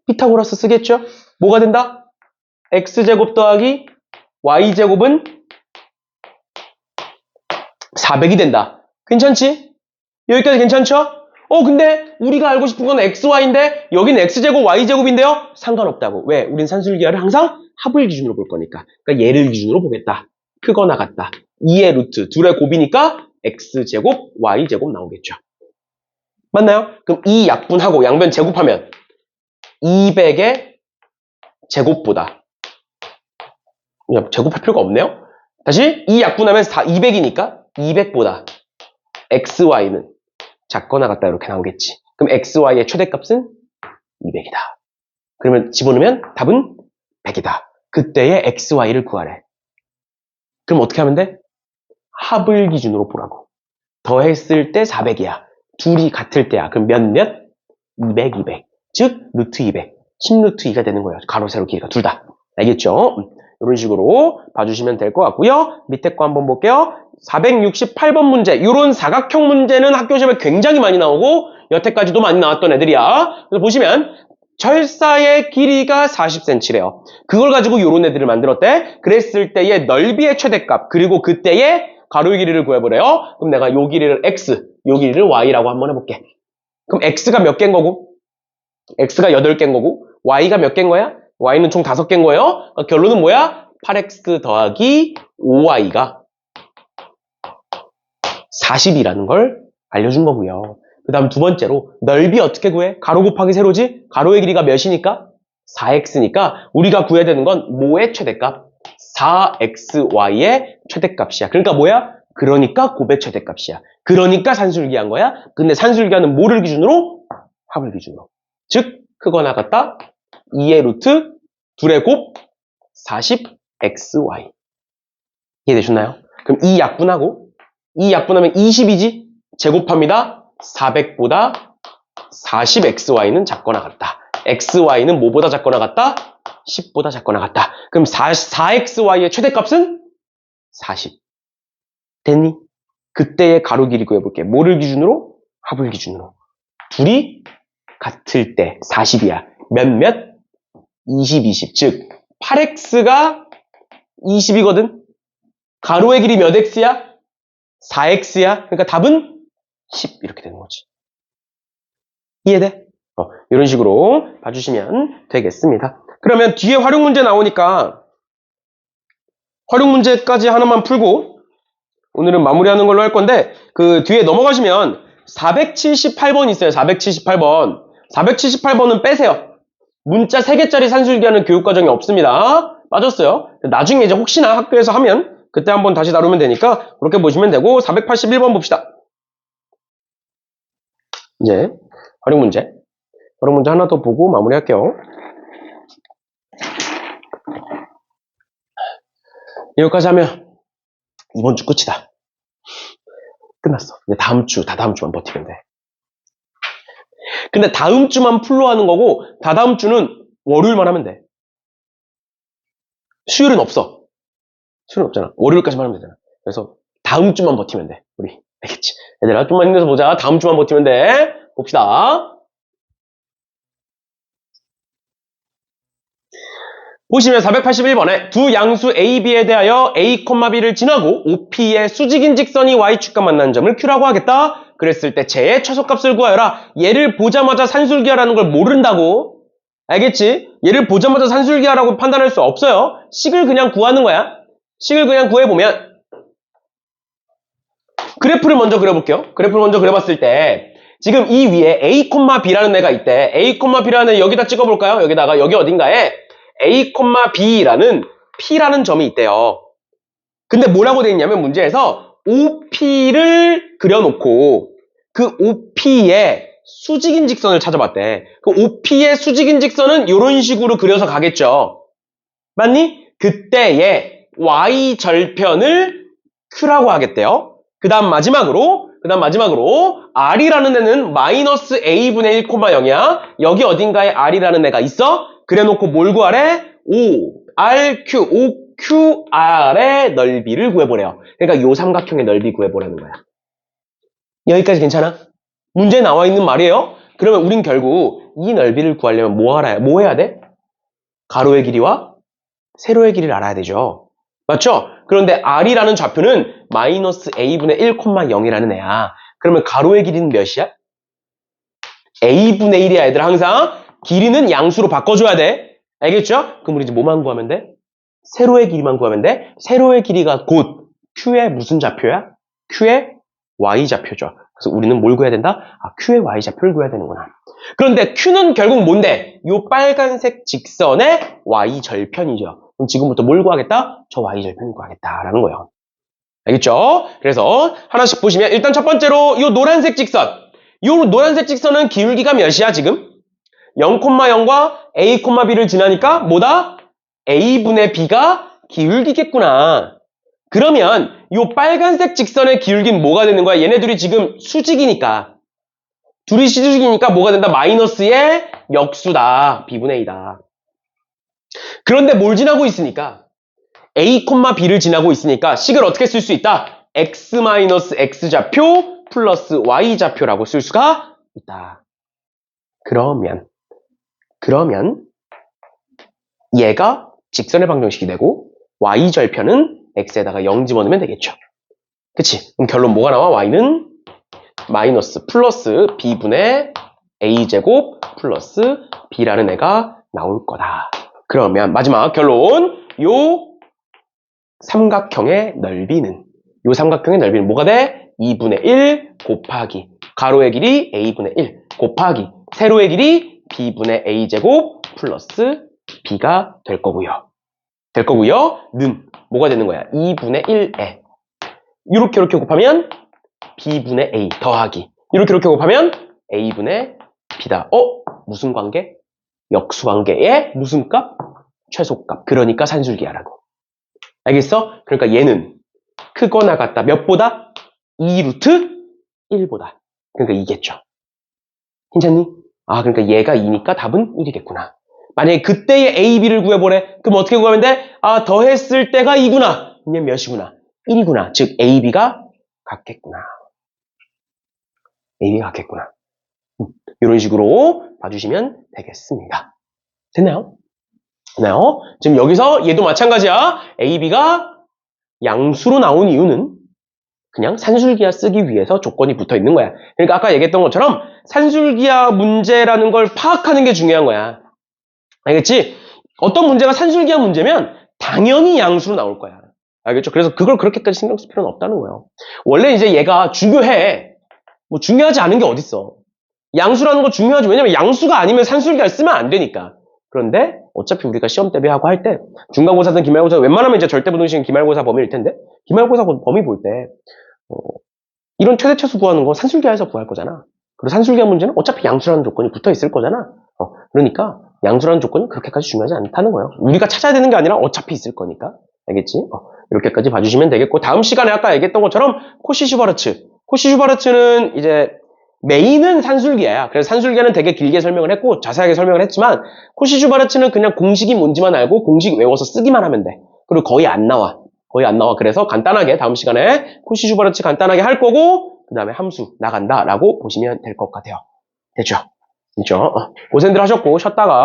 피타고라스 쓰겠죠? 뭐가 된다? x제곱 더하기 y제곱은 400이 된다. 괜찮지? 여기까지 괜찮죠? 근데 우리가 알고 싶은 건 xy인데 여기는 x제곱 y제곱인데요? 상관없다고. 왜? 우린 산술기하를 항상 합을 기준으로 볼 거니까. 그러니까 얘를 기준으로 보겠다. 크거나 같다. 2의 루트, 둘의 곱이니까 x제곱 y제곱 나오겠죠. 맞나요? 그럼 이 약분하고 양변 제곱하면 200의 제곱보다 그냥 제곱할 필요가 없네요. 다시 이 약분하면 200이니까 200보다 xy는 작거나 같다 이렇게 나오겠지. 그럼 xy의 최대값은 200이다. 그러면 집어넣으면 답은 100이다. 그때의 xy를 구하래. 그럼 어떻게 하면 돼? 합을 기준으로 보라고. 더했을 때 400이야. 둘이 같을 때야. 그럼 몇? 200, 200. 즉 루트 200. 10루트 2가 되는 거예요. 가로, 세로 길이가 둘 다. 알겠죠? 이런 식으로 봐주시면 될 것 같고요. 밑에 거 한번 볼게요. 468번 문제. 이런 사각형 문제는 학교 시험에 굉장히 많이 나오고 여태까지도 많이 나왔던 애들이야. 그래서 보시면 철사의 길이가 40cm래요. 그걸 가지고 이런 애들을 만들었대. 그랬을 때의 넓이의 최대값 그리고 그때의 가로의 길이를 구해보래요. 그럼 내가 요 길이를 x, 요 길이를 y라고 한번 해볼게. 그럼 x가 몇 개인 거고 x가 8개인 거고 y가 몇 개인 거야? y는 총 5개인 거예요. 그러니까 결론은 뭐야? 8x 더하기 5y가 40이라는 걸 알려준 거고요. 그 다음 두 번째로 넓이 어떻게 구해? 가로 곱하기 세로지? 가로의 길이가 몇이니까? 4x니까 우리가 구해야 되는 건 뭐의 최대값? 4xy의 최대값이야. 그러니까 뭐야? 그러니까 곱의 최대값이야. 그러니까 산술기한 거야. 근데 산술기하는 뭐를 기준으로? 합을 기준으로. 즉 크거나 같다 2의 루트 둘의 곱 40xy. 이해되셨나요? 그럼 이 약분하고 이 약분하면 20이지? 제곱합니다. 400보다 40xy는 작거나 같다. xy는 뭐보다 작거나 같다? 10보다 작거나 같다. 그럼 4xy의 최대값은 40. 됐니? 그때의 가로 길이 구해볼게. 뭐를 기준으로? 합을 기준으로. 둘이 같을 때 40이야. 몇? 20, 20. 즉 8x가 20이거든. 가로의 길이 몇 x야? 4x야. 그러니까 답은 10 이렇게 되는 거지. 이해돼? 이런 식으로 봐주시면 되겠습니다. 그러면 뒤에 활용 문제 나오니까 활용 문제까지 하나만 풀고 오늘은 마무리하는 걸로 할 건데 그 뒤에 넘어가시면 478번 있어요. 478번. 478번은 빼세요. 문자 3개짜리 산술기하는 교육과정이 없습니다. 빠졌어요. 나중에 이제 혹시나 학교에서 하면 그때 한번 다시 다루면 되니까 그렇게 보시면 되고 481번 봅시다. 이제 활용 문제 하나 더 보고 마무리할게요. 여기까지 하면 이번 주 끝이다. 끝났어. 이제 다음 주만 버티면 돼. 근데 다음 주만 풀로 하는 거고 다다음 주는 월요일만 하면 돼. 수요일은 없어. 수요일은 없잖아. 월요일까지만 하면 되잖아. 그래서 다음 주만 버티면 돼. 우리 알겠지? 얘들아 좀만 힘내서 보자. 다음 주만 버티면 돼. 봅시다. 보시면 481번에 두 양수 A, B에 대하여 A, B를 지나고 OP의 수직인 직선이 Y축과 만나는 점을 Q라고 하겠다. 그랬을 때 쟤의 최소값을 구하여라. 얘를 보자마자 산술기하라는 걸 모른다고. 알겠지? 얘를 보자마자 산술기하라고 판단할 수 없어요. 식을 그냥 구하는 거야. 식을 그냥 구해보면 그래프를 먼저 그려볼게요. 그래프를 먼저 그려봤을 때 지금 이 위에 A, B라는 애가 있대. A, B라는 애 여기다 찍어볼까요? 여기다가 여기 어딘가에 A, B라는 P라는 점이 있대요. 근데 뭐라고 되어 있냐면 문제에서 OP를 그려놓고 그 OP의 수직인 직선을 찾아봤대. 그 OP의 수직인 직선은 이런 식으로 그려서 가겠죠. 맞니? 그때의 Y절편을 Q라고 하겠대요. 그 다음 마지막으로 R이라는 애는 마이너스 A분의 1, 0이야. 여기 어딘가에 R이라는 애가 있어? 그래놓고 뭘 구하래? OQR의 넓이를 구해보래요. 그러니까 요 삼각형의 넓이 구해보라는 거야. 여기까지 괜찮아? 문제에 나와 있는 말이에요. 그러면 우린 결국 이 넓이를 구하려면 뭐 해야 돼? 가로의 길이와 세로의 길이를 알아야 되죠. 맞죠? 그런데 R이라는 좌표는 마이너스 a분의 1,0이라는 애야. 그러면 가로의 길이는 몇이야? a분의 1이야, 얘들아. 항상 길이는 양수로 바꿔줘야 돼. 알겠죠? 그럼 우리 이제 뭐만 구하면 돼? 세로의 길이만 구하면 돼. 세로의 길이가 곧 q의 무슨 좌표야? q의 y좌표죠. 그래서 우리는 뭘 구해야 된다? q의 y좌표를 구해야 되는구나. 그런데 q는 결국 뭔데? 요 빨간색 직선의 y절편이죠. 그럼 지금부터 뭘 구하겠다? 저 y절편을 구하겠다라는 거예요. 알겠죠? 그래서 하나씩 보시면 일단 첫 번째로 요 노란색 직선. 요 노란색 직선은 기울기가 몇이야 지금? 0,0과 a, b를 지나니까 뭐다? a분의 b가 기울기겠구나. 그러면 요 빨간색 직선의 기울기는 뭐가 되는 거야? 얘네들이 지금 수직이니까. 둘이 수직이니까 뭐가 된다? 마이너스의 역수다. b분의 a다. 그런데 뭘 지나고 있으니까? a, b를 지나고 있으니까 식을 어떻게 쓸 수 있다? x-x좌표 플러스 y좌표라고 쓸 수가 있다. 그러면 얘가 직선의 방정식이 되고 y절편은 x에다가 0 집어넣으면 되겠죠. 그치? 그럼 결론 뭐가 나와? y는 마이너스 플러스 b분의 a제곱 플러스 b라는 애가 나올 거다. 그러면 마지막 결론 요 삼각형의 넓이는 뭐가 돼? 2분의 1 곱하기 가로의 길이 a분의 1 곱하기 세로의 길이 b분의 a제곱 플러스 b가 될 거고요. 는 뭐가 되는 거야? 2분의 1에 이렇게 곱하면 b분의 a 더하기 이렇게 곱하면 a분의 b다. 무슨 관계? 역수관계의 무슨 값? 최소값. 그러니까 산술기하라고. 알겠어? 그러니까 얘는 크거나 같다. 몇보다? 2루트 1보다. 그러니까 2겠죠. 괜찮니? 그러니까 얘가 2니까 답은 1이겠구나. 만약에 그때의 A, B를 구해보래. 그럼 어떻게 구하면 돼? 더했을 때가 2구나. 그냥 몇이구나? 1이구나. 즉 A, B가 같겠구나. A가 같겠구나. 이런 식으로 봐주시면 되겠습니다. 됐나요? 지금 여기서 얘도 마찬가지야. A, B가 양수로 나온 이유는 그냥 산술기하 쓰기 위해서 조건이 붙어 있는 거야. 그러니까 아까 얘기했던 것처럼 산술기하 문제라는 걸 파악하는 게 중요한 거야. 알겠지? 어떤 문제가 산술기하 문제면 당연히 양수로 나올 거야. 알겠죠? 그래서 그걸 그렇게까지 신경 쓸 필요는 없다는 거예요. 원래 이제 얘가 중요해. 뭐 중요하지 않은 게 어딨어. 양수라는 거 중요하지. 왜냐면 양수가 아니면 산술기하를 쓰면 안 되니까. 그런데 어차피 우리가 시험 대비하고 할 때 중간고사든 기말고사 웬만하면 이제 절대부등식은 기말고사 범위일 텐데 기말고사 범위 볼 때 이런 최대차수 구하는 거 산술기하에서 구할 거잖아. 그리고 산술기하 문제는 어차피 양수라는 조건이 붙어 있을 거잖아. 그러니까 양수라는 조건이 그렇게까지 중요하지 않다는 거예요. 우리가 찾아야 되는 게 아니라 어차피 있을 거니까. 알겠지? 이렇게까지 봐주시면 되겠고 다음 시간에 아까 얘기했던 것처럼 코시-슈바르츠는 이제 메인은 산술기하야. 그래서 산술기하는 되게 길게 설명을 했고 자세하게 설명을 했지만 코시-슈바르츠는 그냥 공식이 뭔지만 알고 공식 외워서 쓰기만 하면 돼. 그리고 거의 안 나와. 그래서 간단하게 다음 시간에 코시-슈바르츠 간단하게 할 거고 그 다음에 함수 나간다라고 보시면 될 것 같아요. 됐죠? 고생들 하셨고 쉬었다가